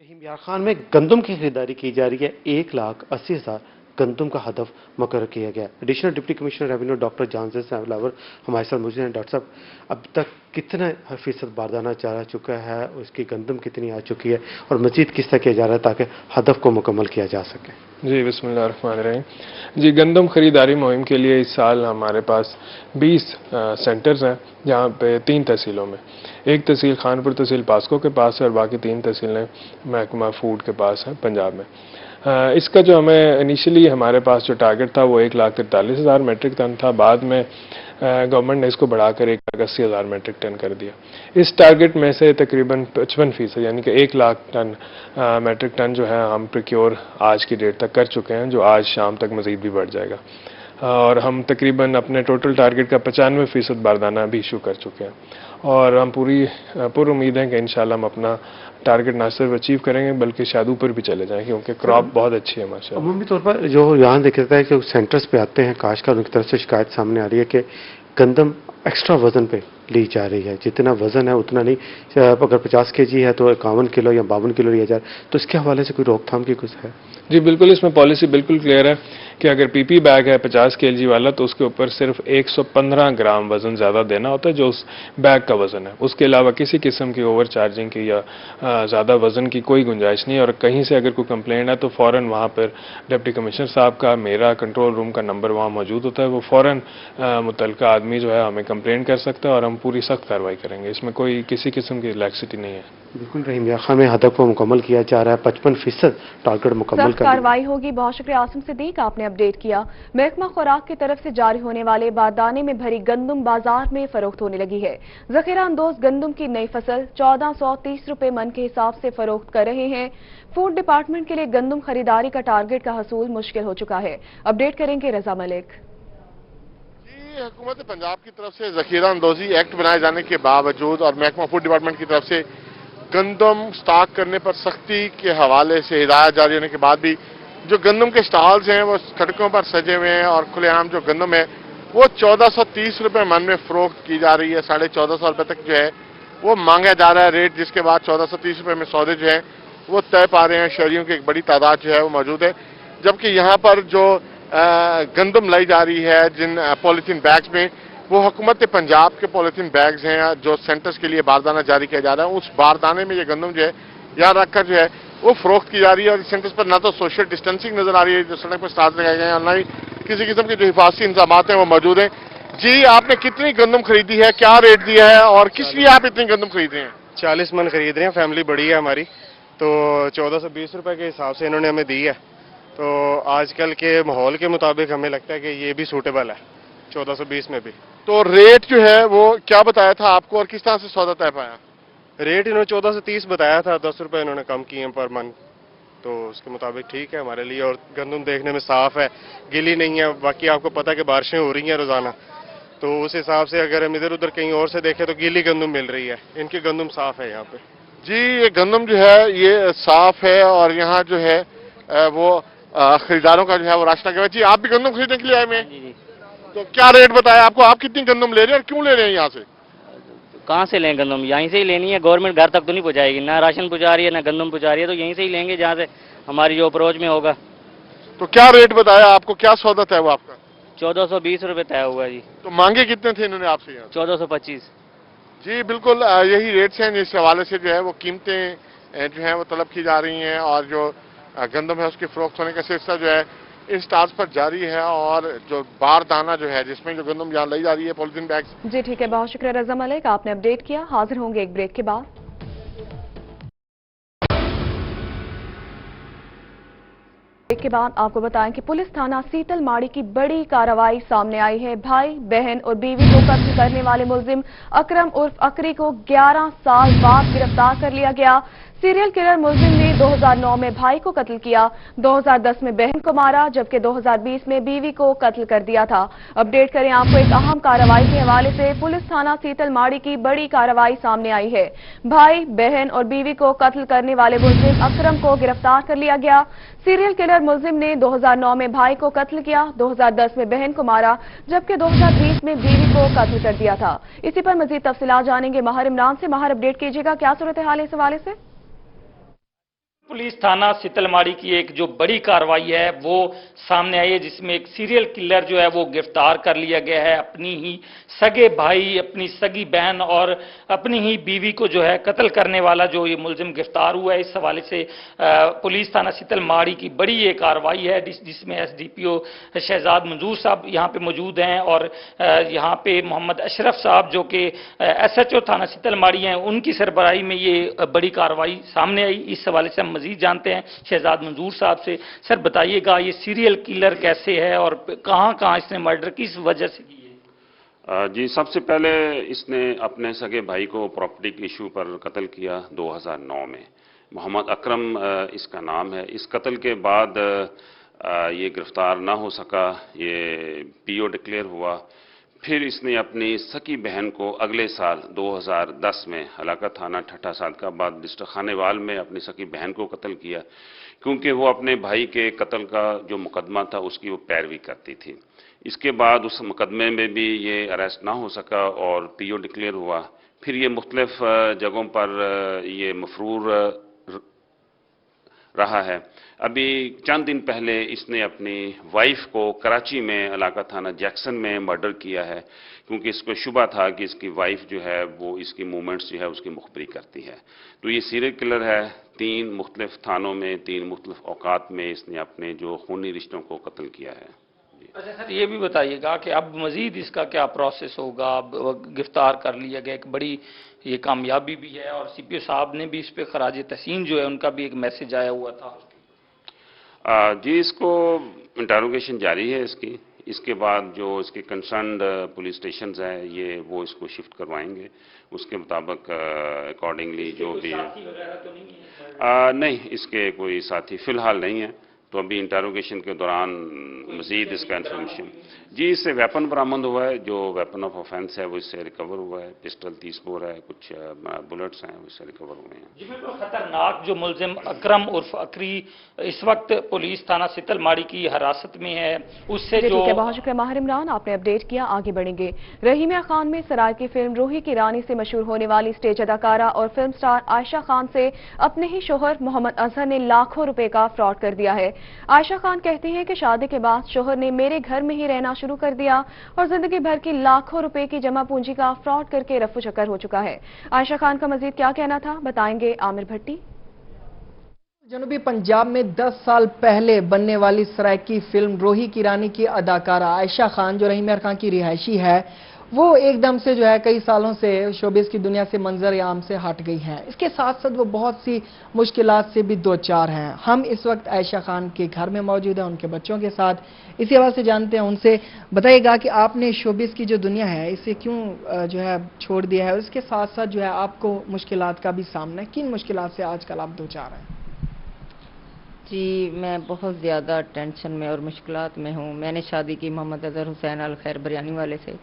रहीमिया खान में गंदम की खरीदारी की जा रही है 1,80,000 गंदम का हदफ मुकर्रर किया गया। Additional deputy commissioner revenue doctor Janzeb साहब हमारे साथ मौजूद हैं। डॉक्टर साहब, अब तक कितना फीसद बारदाना जा चुका है, उसकी गंदम कितनी आ चुकी है और मजीद किस तरह किया जा रहा है ताकि हदफ को मुकम्मल किया जा सके? जी बिस्मिल्लाहिर्रहमानिर्रहीम। जी, गंदम खरीदारी मुहिम के लिए इस साल हमारे पास 20 सेंटर्स हैं, जहाँ पे 3 तहसीलों में, एक तहसील खानपुर तहसील पास्को के पास है और बाकी 3 तहसीलें महकमा फूड के पास हैं पंजाब में। इसका जो हमें इनिशियली हमारे पास जो टारगेट था वो 1,43,000 मेट्रिक टन था। बाद में गवर्नमेंट ने इसको बढ़ाकर 1,80,000 मेट्रिक टन कर दिया। इस टारगेट में से तकरीबन 55% यानी कि 1 लाख टन मेट्रिक टन जो है हम प्रोक्योर आज की डेट तक कर चुके हैं, जो आज शाम तक मज़ीद भी बढ़ जाएगा। और हम तकरीबन अपने टोटल टारगेट का 95% बारदाना भी इशू कर चुके हैं और हम पूरी उम्मीद है कि इंशाल्लाह हम अपना टारगेट ना सिर्फ अचीव करेंगे बल्कि शायद ऊपर भी चले जाएं, क्योंकि क्रॉप बहुत अच्छी है माशाल्लाह। अमूमी तौर पर जो यहाँ देखा जाता है कि सेंटर्स पे आते हैं काश्तकार, उनकी तरफ से शिकायत सामने आ रही है कि गंदम एक्स्ट्रा वजन पे ली जा रही है, जितना वजन है उतना नहीं, अगर 50 kg है तो 51 किलो या 52 किलो लिया जा रहा है, तो इसके हवाले से कोई रोकथाम की कुछ है? जी बिल्कुल, इसमें पॉलिसी बिल्कुल क्लियर है कि अगर पीपी बैग है 50 kg वाला तो उसके ऊपर सिर्फ 115 ग्राम वजन ज़्यादा देना होता है जो उस बैग का वजन है। उसके अलावा किसी किस्म की ओवर चार्जिंग की या ज़्यादा वजन की कोई गुंजाइश नहीं है। और कहीं से अगर कोई कंप्लेंट है तो फ़ौरन वहाँ पर डिप्टी कमिश्नर साहब का, मेरा कंट्रोल रूम का नंबर वहाँ मौजूद होता है, वो फ़ौरन मुतल्लिका आदमी जो है हमें कंप्लेंट कर सकता है और हम पूरी सख्त कार्रवाई करेंगे। इसमें कोई किसी किस्म की रिलैक्सिटी नहीं है। बिल्कुल रहीम खान में हदफ को मुकम्मल किया जा रहा है, 55% टारगेट मुकम्मल कर कार्रवाई होगी। बहुत शुक्रिया आसिम सिद्दीक, आपने अपडेट किया। महकमा खुराक की तरफ से जारी होने वाले बारदाने में भरी गंदम बाजार में फरोख्त होने लगी है। जखीरा अंदोज गंदम की नई फसल 1430 रुपए मन के हिसाब से फरोख्त कर रहे हैं। फूड डिपार्टमेंट के लिए गंदम खरीदारी का टारगेट का हसूल मुश्किल हो चुका है। अपडेट करेंगे रजा मलिक। हुकूमत पंजाब की तरफ से जखीरा अंदोजी एक्ट बनाए जाने के बावजूद और महकमा फूड डिपार्टमेंट की तरफ से गंदम स्टॉक करने पर सख्ती के हवाले से हिदायत जारी होने के बाद भी जो गंदम के स्टॉल्स हैं वो सड़कों पर सजे हुए हैं और खुलेआम जो गंदम है वो 1430 रुपए मन में फरोख्त की जा रही है। 1450 रुपए तक जो है वो मांगा जा रहा है रेट, जिसके बाद 1430 रुपए में सौदे जो है वो तय पा रहे हैं। शहरियों की एक बड़ी तादाद जो है वो मौजूद है, जबकि यहाँ पर जो गंदम लाई जा रही है जिन पॉलीथीन बैग्स में, वो हुकूमत पंजाब के पॉलीथीन बैग्स हैं जो सेंटर्स के लिए बारदाना जारी किया जा रहा है। उस बारदाने में ये गंदम जो है यहाँ रखकर जो है वो फरोख्त की जा रही है। और इस सेंटर्स पर ना तो सोशल डिस्टेंसिंग नजर आ रही है, जो सड़क पर स्टार्स लगाए गए हैं, और ना ही किसी किस्म के जो हिफाजती इंतजाम हैं वो मौजूद हैं। जी, आपने कितनी गंदम खरीदी है, क्या रेट दिया है और किस लिए आप इतनी गंदम खरीद रहे हैं? 40 मन खरीद रहे हैं, फैमिली बड़ी है हमारी, तो 1420 रुपए के हिसाब से इन्होंने हमें दी है। तो आजकल के माहौल के मुताबिक हमें लगता है कि ये भी सूटेबल है 1420 में भी। तो रेट जो है वो क्या बताया था आपको और किस तरह से सौदा तय पाया? रेट इन्होंने 1430 बताया था, 10 रुपए इन्होंने कम किए हैं पर मन, तो उसके मुताबिक ठीक है हमारे लिए। और गंदम देखने में साफ है, गिली नहीं है। बाकी आपको पता है कि बारिशें हो रही हैं रोजाना, तो उस हिसाब से अगर हम इधर उधर कहीं और से देखें तो गीली गंदम मिल रही है। इनकी गंदम साफ है यहाँ पे। जी, ये गंदम जो है ये साफ है और यहाँ जो है वो खरीदारों का जो है वो रास्ता क्या है। जी, आप भी गंदम खरीदने के लिए आए हुए हैं, तो क्या रेट बताया आपको? आप कितनी गंदम ले रहे हैं और क्यों ले रहे हैं यहाँ से? कहाँ से लें गंदम? यहीं से ही लेनी है। गवर्नमेंट घर तक तो नहीं पहुँचाएगी, ना राशन पहुँचा रही है ना गंदम पहुँचा रही है, तो यहीं से ही लेंगे जहाँ से हमारी जो अप्रोच में होगा। तो क्या रेट बताया आपको, क्या सौदा तय हुआ आपका? 1420 रुपए तय हुआ जी। तो मांगे कितने थे इन्होंने आपसे यहाँ? 1425। जी बिल्कुल, यही रेट्स हैं जिस हवाले से जो है वो कीमतें जो है वो तलब की जा रही हैं और जो गंदम है उसकी फरोख्त होने का सिलसिला जो है इस स्टार्स पर जारी है। और जो बारदाना जो है जिसमें जो गंदम यहाँ लाई जा रही है पॉलिथीन बैग्स। जी ठीक है, बहुत शुक्रिया रजा मलिक, आपने अपडेट किया। हाजिर होंगे एक ब्रेक के बाद। ब्रेक के बाद आपको बताएं कि पुलिस थाना सीतल माड़ी की बड़ी कार्रवाई सामने आई है। भाई, बहन और बीवी को कत्ल करने वाले मुलजिम अकरम उर्फ अकरी को 11 साल बाद गिरफ्तार कर लिया गया। सीरियल किलर मुलजिम ने 2009 में भाई को कत्ल किया, 2010 में बहन को मारा, जबकि 2020 में बीवी को कत्ल कर दिया था। अपडेट करें आपको एक अहम कार्रवाई के हवाले से। पुलिस थाना सीतल माड़ी की बड़ी कार्रवाई सामने आई है। भाई, बहन और बीवी को कत्ल करने वाले मुलजिम अकरम को गिरफ्तार कर लिया गया। सीरियल किलर मुलजिम ने 2009 में भाई को कत्ल किया, 2010 में बहन को मारा, जबकि 2020 में बीवी को कत्ल कर दिया था। इसी पर मजीद तफसीलात जानेंगे माहिर इमरान से। माहिर, अपडेट कीजिएगा, क्या सूरत हाल है इस हवाले से? पुलिस थाना सीतलमाड़ी की एक जो बड़ी कार्रवाई है वो सामने आई है, जिसमें एक सीरियल किलर जो है वो गिरफ्तार कर लिया गया है। अपनी ही सगे भाई, अपनी सगी बहन और अपनी ही बीवी को जो है कत्ल करने वाला जो ये मुलजिम गिरफ्तार हुआ है। इस हवाले से पुलिस थाना सीतलमाड़ी की बड़ी ये कार्रवाई है, जिसमें एसडीपीओ शहजाद मंजूर साहब यहाँ पे मौजूद हैं और यहाँ पे मोहम्मद अशरफ साहब जो कि एसएचओ थाना सीतलमाड़ी हैं, उनकी सरबराही में ये बड़ी कार्रवाई सामने आई। इस हवाले से हम मजीद जानते हैं शहजाद मंजूर साहब से। सर बताइएगा, ये सीरियल किलर कैसे है और कहाँ कहाँ इसने मर्डर किस वजह से की है? जी, सबसे पहले इसने अपने सगे भाई को प्रॉपर्टी के इशू पर कत्ल किया 2009 में। मोहम्मद अकरम इसका नाम है। इस कत्ल के बाद ये गिरफ्तार ना हो सका, ये पीओ डिक्लेयर हुआ। फिर इसने अपनी सकी बहन को अगले साल 2010 में हलाका थाना ठट्ठा सादकाबाद डिस्ट्रिक्ट खानेवाल में अपनी सकी बहन को कत्ल किया, क्योंकि वो अपने भाई के कत्ल का जो मुकदमा था उसकी वो पैरवी करती थी। इसके बाद उस मुकदमे में भी ये अरेस्ट ना हो सका और पीओ डिक्लेयर हुआ। फिर ये मुख्तलिफ जगहों पर ये मफरूर रहा है। अभी चंद दिन पहले इसने अपनी वाइफ को कराची में इलाका थाना जैक्सन में मर्डर किया है, क्योंकि इसको शुबा था कि इसकी वाइफ जो है वो इसकी मूवमेंट्स जो है उसकी मुखबरी करती है। तो ये सीरियल किलर है। 3 मुख्तलिफ थानों में 3 मुख्तलिफ औकात में इसने अपने जो खूनी रिश्तों को कत्ल किया है। अच्छा सर, ये भी बताइएगा कि अब मजीद इसका क्या प्रोसेस होगा? अब गिरफ्तार कर लिया गया, एक बड़ी ये कामयाबी भी है और सीपीओ साहब ने भी इस पे खराज तहसीन जो है उनका भी एक मैसेज आया हुआ था। जी, इसको इंटरोगेशन जारी है इसकी। इसके बाद जो इसके कंसर्न्ड पुलिस स्टेशन है ये वो इसको शिफ्ट करवाएंगे, उसके मुताबिक अकॉर्डिंगली जो भी है। नहीं, इसके कोई साथी फिलहाल नहीं है, तो अभी इंटरोगेशन के दौरान मजीद इसका इन्फॉर्मेशन। जी, इससे वेपन बरामद हुआ है, जो वेपन ऑफ ऑफेंस है वो इससे रिकवर हुआ है। पिस्टल 30 बोर है, कुछ बुलेट्स हैं वो इससे रिकवर हुए हैं। जी बिल्कुल खतरनाक जो मुलजिम अकरम उर्फ अकरी इस वक्त पुलिस थाना सीतलमाड़ी की हिरासत में है, उससे जो बहुत शुक्रिया माहिर इमरान, आपने अपडेट किया। आगे बढ़ेंगे। रहीमिया खान में सराय की फिल्म रूही की रानी से मशहूर होने वाली स्टेज अदाकारा और फिल्म स्टार आयशा खान से अपने ही शोहर मोहम्मद अजहर ने लाखों रुपए का फ्रॉड कर दिया है। आयशा खान कहती हैं कि शादी के बाद शोहर ने मेरे घर में ही रहना शुरू कर दिया और जिंदगी भर की लाखों रुपए की जमा पूंजी का फ्रॉड करके रफू चक्कर हो चुका है। आयशा खान का मजीद क्या कहना था, बताएंगे आमिर भट्टी। जनूबी पंजाब में 10 साल पहले बनने वाली सरायकी फिल्म रूही की रानी की अदाकारा आयशा खान, जो रहीमिया खान की रिहायशी है, वो एकदम से जो है कई सालों से शोबिस की दुनिया से मंजर आम से हट गई हैं। इसके साथ साथ वो बहुत सी मुश्किलात से भी दो चार हैं। हम इस वक्त आयशा खान के घर में मौजूद हैं, उनके बच्चों के साथ। इसी हवाले से जानते हैं उनसे, बताइएगा कि आपने शोबिस की जो दुनिया है इसे क्यों जो है छोड़ दिया है, और इसके साथ साथ जो है आपको मुश्किलात का भी सामना है। किन मुश्किलात से आजकल आप दो चार हैं? जी, मैं बहुत ज़्यादा टेंशन में और मुश्किलात में हूँ। मैंने शादी की मोहम्मद अजहर हुसैन अल खैर बिरयानी वाले से,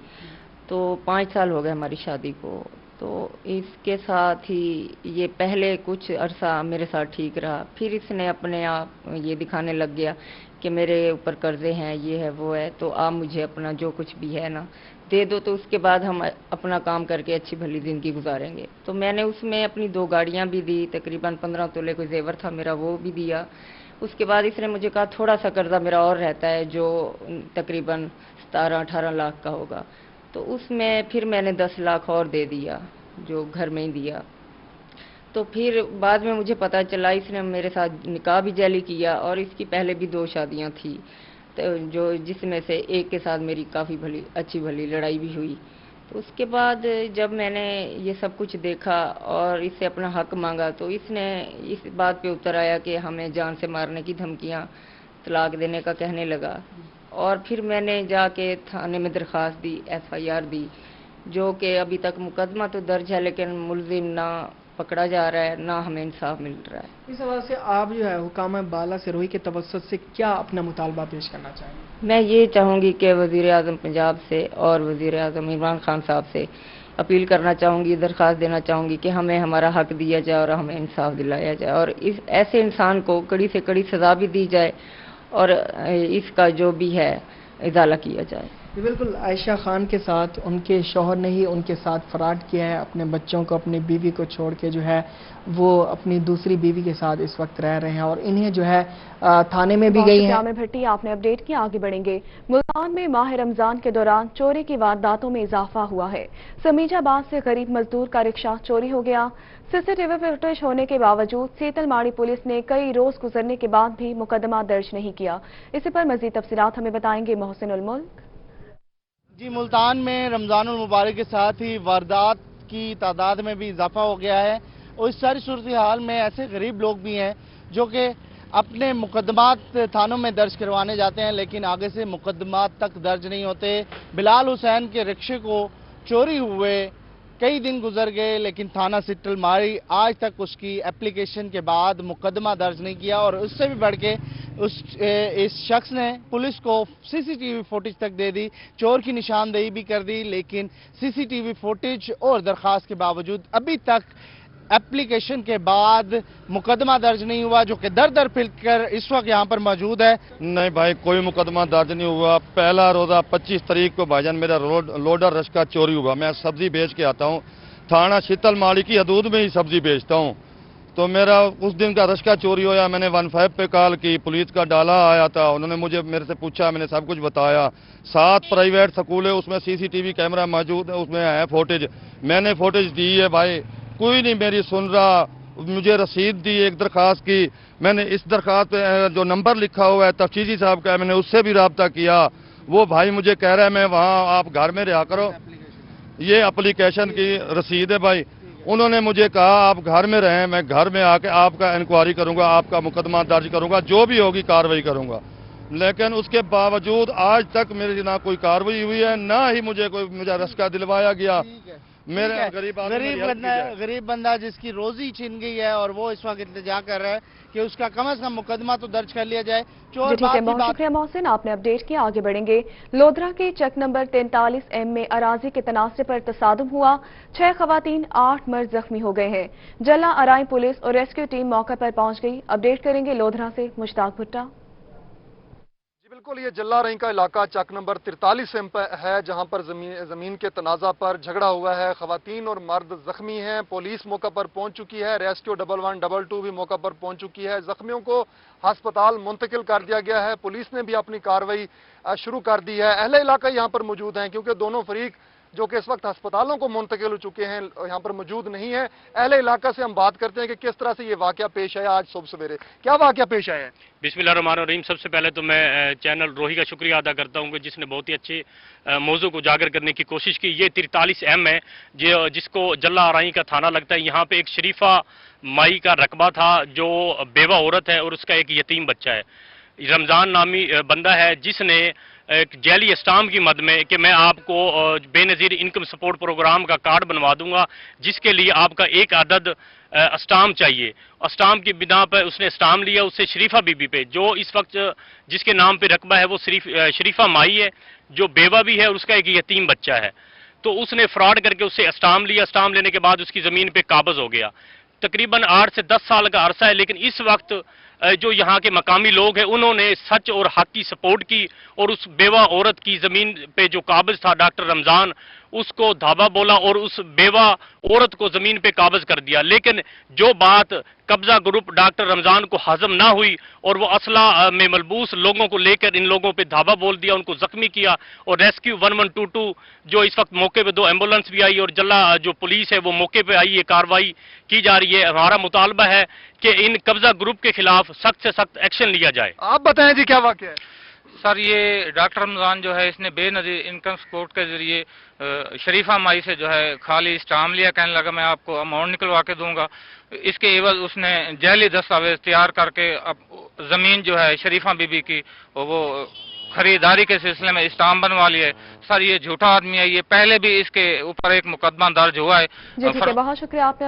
तो 5 साल हो गए हमारी शादी को। तो इसके साथ ही ये पहले कुछ अरसा मेरे साथ ठीक रहा, फिर इसने अपने आप ये दिखाने लग गया कि मेरे ऊपर कर्जे हैं, ये है वो है, तो आप मुझे अपना जो कुछ भी है ना दे दो, तो उसके बाद हम अपना काम करके अच्छी भली ज़िंदगी गुजारेंगे। तो मैंने उसमें अपनी 2 गाड़ियाँ भी दी, तकरीबन 15 तोले कोई जेवर था मेरा, वो भी दिया। उसके बाद इसने मुझे कहा थोड़ा सा कर्जा मेरा और रहता है जो तकरीबन 17-18 लाख का होगा, तो उसमें फिर मैंने 10 लाख और दे दिया, जो घर में ही दिया। तो फिर बाद में मुझे पता चला इसने मेरे साथ निकाह भी जाली किया और इसकी पहले भी 2 शादियां थी, तो जो जिसमें से एक के साथ मेरी काफ़ी अच्छी भली लड़ाई भी हुई। तो उसके बाद जब मैंने ये सब कुछ देखा और इससे अपना हक मांगा, तो इसने इस बात पे उतर आया कि हमें जान से मारने की धमकियां, तलाक देने का कहने लगा। और फिर मैंने जाके थाने में दरख्वास्त दी, FIR दी, जो कि अभी तक मुकदमा तो दर्ज है लेकिन मुलजिम ना पकड़ा जा रहा है, ना हमें इंसाफ मिल रहा है। इस वजह से आप जो है हुकाम बाला से रूही के तवस्सुत से क्या अपना मुतालबा पेश करना चाहेंगे? मैं ये चाहूँगी कि वज़ीर आज़म पंजाब से और वज़ीर आज़म इमरान खान साहब से अपील करना चाहूँगी, दरख्वास्त देना चाहूँगी कि हमें हमारा हक दिया जाए और हमें इंसाफ दिलाया जाए, और इस ऐसे इंसान को कड़ी से कड़ी सज़ा भी दी जाए और इसका जो भी है इजाला किया जाए। بالکل عائشہ خان کے ساتھ ان کے شوہر نے ہی ان کے ساتھ فراڈ کیا ہے، اپنے بچوں کو اپنی بیوی کو چھوڑ کے جو ہے وہ اپنی دوسری بیوی کے ساتھ اس وقت رہ رہے ہیں اور انہیں جو ہے تھانے میں بھی گئی ہیں۔ عامر بھٹی آپ نے اپڈیٹ کیا، آگے بڑھیں گے۔ ملتان میں ماہ رمضان کے دوران چوری کی وارداتوں میں اضافہ ہوا ہے۔ سمیج آباد سے غریب مزدور کا رکشہ چوری ہو گیا۔ سی ٹی وی فوٹیج ہونے کے باوجود سیتل ماڑی پولیس نے کئی روز گزرنے کے بعد بھی مقدمہ درج نہیں کیا۔ اسی پر مزید تفصیلات ہمیں بتائیں گے محسن الملک۔ جی، ملتان میں رمضان المبارک کے ساتھ ہی واردات کی تعداد میں بھی اضافہ ہو گیا ہے اور اس ساری صورتحال میں ایسے غریب لوگ بھی ہیں جو کہ اپنے مقدمات تھانوں میں درج کروانے جاتے ہیں لیکن آگے سے مقدمات تک درج نہیں ہوتے۔ بلال حسین کے رکشے کو چوری ہوئے کئی دن گزر گئے لیکن تھانہ سیتل ماڑی آج تک اس کی اپلیکیشن کے بعد مقدمہ درج نہیں کیا اور اس سے بھی بڑھ کے اس شخص نے پولیس کو سی سی ٹی وی فوٹیج تک دے دی، چور کی نشاندہی بھی کر دی لیکن سی سی ٹی وی فوٹیج اور درخواست کے باوجود ابھی تک اپلیکیشن کے بعد مقدمہ درج نہیں ہوا، جو کہ در در پھر کر اس وقت یہاں پر موجود ہے۔ نہیں بھائی، کوئی مقدمہ درج نہیں ہوا۔ پہلا روزہ 25 تاریخ کو بھائی جان میرا لوڈر رشکا چوری ہوا۔ میں سبزی بیچ کے آتا ہوں، تھانہ سیتل ماڑی کی حدود میں ہی سبزی بیچتا ہوں، تو میرا اس دن کا رشکا چوری ہوا۔ میں نے 15 پہ کال کی، پولیس کا ڈالا آیا تھا، انہوں نے مجھے میرے سے پوچھا، میں نے سب کچھ بتایا۔ 7 پرائیویٹ سکول ہے، اس میں سی سی ٹی وی کیمرہ موجود ہے، اس میں ہے فوٹیج، میں نے فوٹیج دی ہے بھائی، کوئی نہیں میری سن رہا۔ مجھے رسید دی ایک درخواست کی، میں نے اس درخواست پہ جو نمبر لکھا ہوا ہے تفتیشی صاحب کا، میں نے اس سے بھی رابطہ کیا، وہ بھائی مجھے کہہ رہا ہے میں وہاں آپ گھر میں رہا کرو، یہ اپلیکیشن کی رسید ہے بھائی۔ انہوں نے مجھے کہا آپ گھر میں رہیں، میں گھر میں آ کے آپ کا انکوائری کروں گا، آپ کا مقدمہ درج کروں گا، جو بھی ہوگی کارروائی کروں گا، لیکن اس کے باوجود آج تک میری نہ کوئی کارروائی ہوئی ہے، نہ ہی مجھے رشکا دلوایا گیا۔ میرے غریب بندہ جس کی روزی چھن گئی ہے اور وہ اس وقت التجا کر رہا ہے کہ اس کا کم از کم مقدمہ تو درج کر لیا جائے۔ ٹھیک ہے، بہت شکریہ محسن، آپ نے اپڈیٹ کیا، آگے بڑھیں گے۔ لودھرا کے چک نمبر 43M میں اراضی کے تنازع پر تصادم ہوا، 6 خواتین 8 مرد زخمی ہو گئے ہیں۔ جلا ارائی پولیس اور ریسکیو ٹیم موقع پر پہنچ گئی۔ اپڈیٹ کریں گے لودھرا سے مشتاق بھٹا۔ بالکل، یہ جلا رئی کا علاقہ چک نمبر 43M ہے جہاں پر زمین کے تنازع پر جھگڑا ہوا ہے، خواتین اور مرد زخمی ہیں، پولیس موقع پر پہنچ چکی ہے، ریسکیو 1122 بھی موقع پر پہنچ چکی ہے، زخمیوں کو ہسپتال منتقل کر دیا گیا ہے، پولیس نے بھی اپنی کارروائی شروع کر دی ہے۔ اہل علاقہ یہاں پر موجود ہیں کیونکہ دونوں فریق جو کہ اس وقت ہسپتالوں کو منتقل ہو چکے ہیں یہاں پر موجود نہیں ہے۔ اہل علاقہ سے ہم بات کرتے ہیں کہ کس طرح سے یہ واقعہ پیش آیا آج صبح سویرے، کیا واقعہ پیش آیا ہے؟ بسم اللہ الرحمن الرحیم۔ سب سے پہلے تو میں چینل روہی کا شکریہ ادا کرتا ہوں کہ جس نے بہت ہی اچھے موضوع کو اجاگر کرنے کی کوشش کی۔ یہ 43M ہے جس کو جلا ارائی کا تھانہ لگتا ہے۔ یہاں پہ ایک شریفہ مائی کا رقبہ تھا جو بیوہ عورت ہے اور اس کا ایک یتیم بچہ ہے۔ رمضان نامی بندہ ہے جس نے ایک جیلی اسٹام کی مد میں کہ میں آپ کو بے نظیر انکم سپورٹ پروگرام کا کارڈ بنوا دوں گا جس کے لیے آپ کا ایک عدد اسٹام چاہیے۔ اسٹام کی بنا پر اس نے اسٹام لیا، اس سے شریفہ بی بی پہ جو اس وقت جس کے نام پہ رقبہ ہے وہ شریفہ مائی ہے جو بیوہ بھی ہے اور اس کا ایک یتیم بچہ ہے۔ تو اس نے فراڈ کر کے اس سے اسٹام لیا، اسٹام لینے کے بعد اس کی زمین پہ قابض ہو گیا۔ تقریباً 8 سے 10 سال کا عرصہ ہے، لیکن اس وقت جو یہاں کے مقامی لوگ ہیں انہوں نے سچ اور حق کی سپورٹ کی اور اس بیوہ عورت کی زمین پہ جو قابض تھا ڈاکٹر رمضان اس کو دھابا بولا اور اس بیوہ عورت کو زمین پہ قابض کر دیا، لیکن جو بات قبضہ گروپ ڈاکٹر رمضان کو ہضم نہ ہوئی اور وہ اسلحہ میں ملبوس لوگوں کو لے کر ان لوگوں پہ دھابا بول دیا، ان کو زخمی کیا اور ریسکیو 1122 جو اس وقت موقع پہ 2 ایمبولنس بھی آئی اور جلا جو پولیس ہے وہ موقع پہ آئی، یہ کارروائی کی جا رہی ہے۔ ہمارا مطالبہ ہے کہ ان قبضہ گروپ کے خلاف سخت سے سخت ایکشن لیا جائے۔ آپ بتائیں جی کیا واقعہ ہے؟ سر یہ ڈاکٹر رمضان جو ہے اس نے بے نظیر انکم سپورٹ کے ذریعے شریفہ مائی سے جو ہے خالی اسٹام لیا، کہنے لگا میں آپ کو اماؤنٹ نکلوا کے دوں گا، اس کے عوض اس نے جعلی دستاویز تیار کر کے زمین جو ہے شریفہ بی بی کی وہ خریداری کے سلسلے میں اسٹام بنوا لیا ہے۔ سر یہ جھوٹا آدمی ہے، یہ پہلے بھی اس کے اوپر ایک مقدمہ درج ہوا ہے۔ جی ٹھیک ہے، بہت شکریہ آپ نے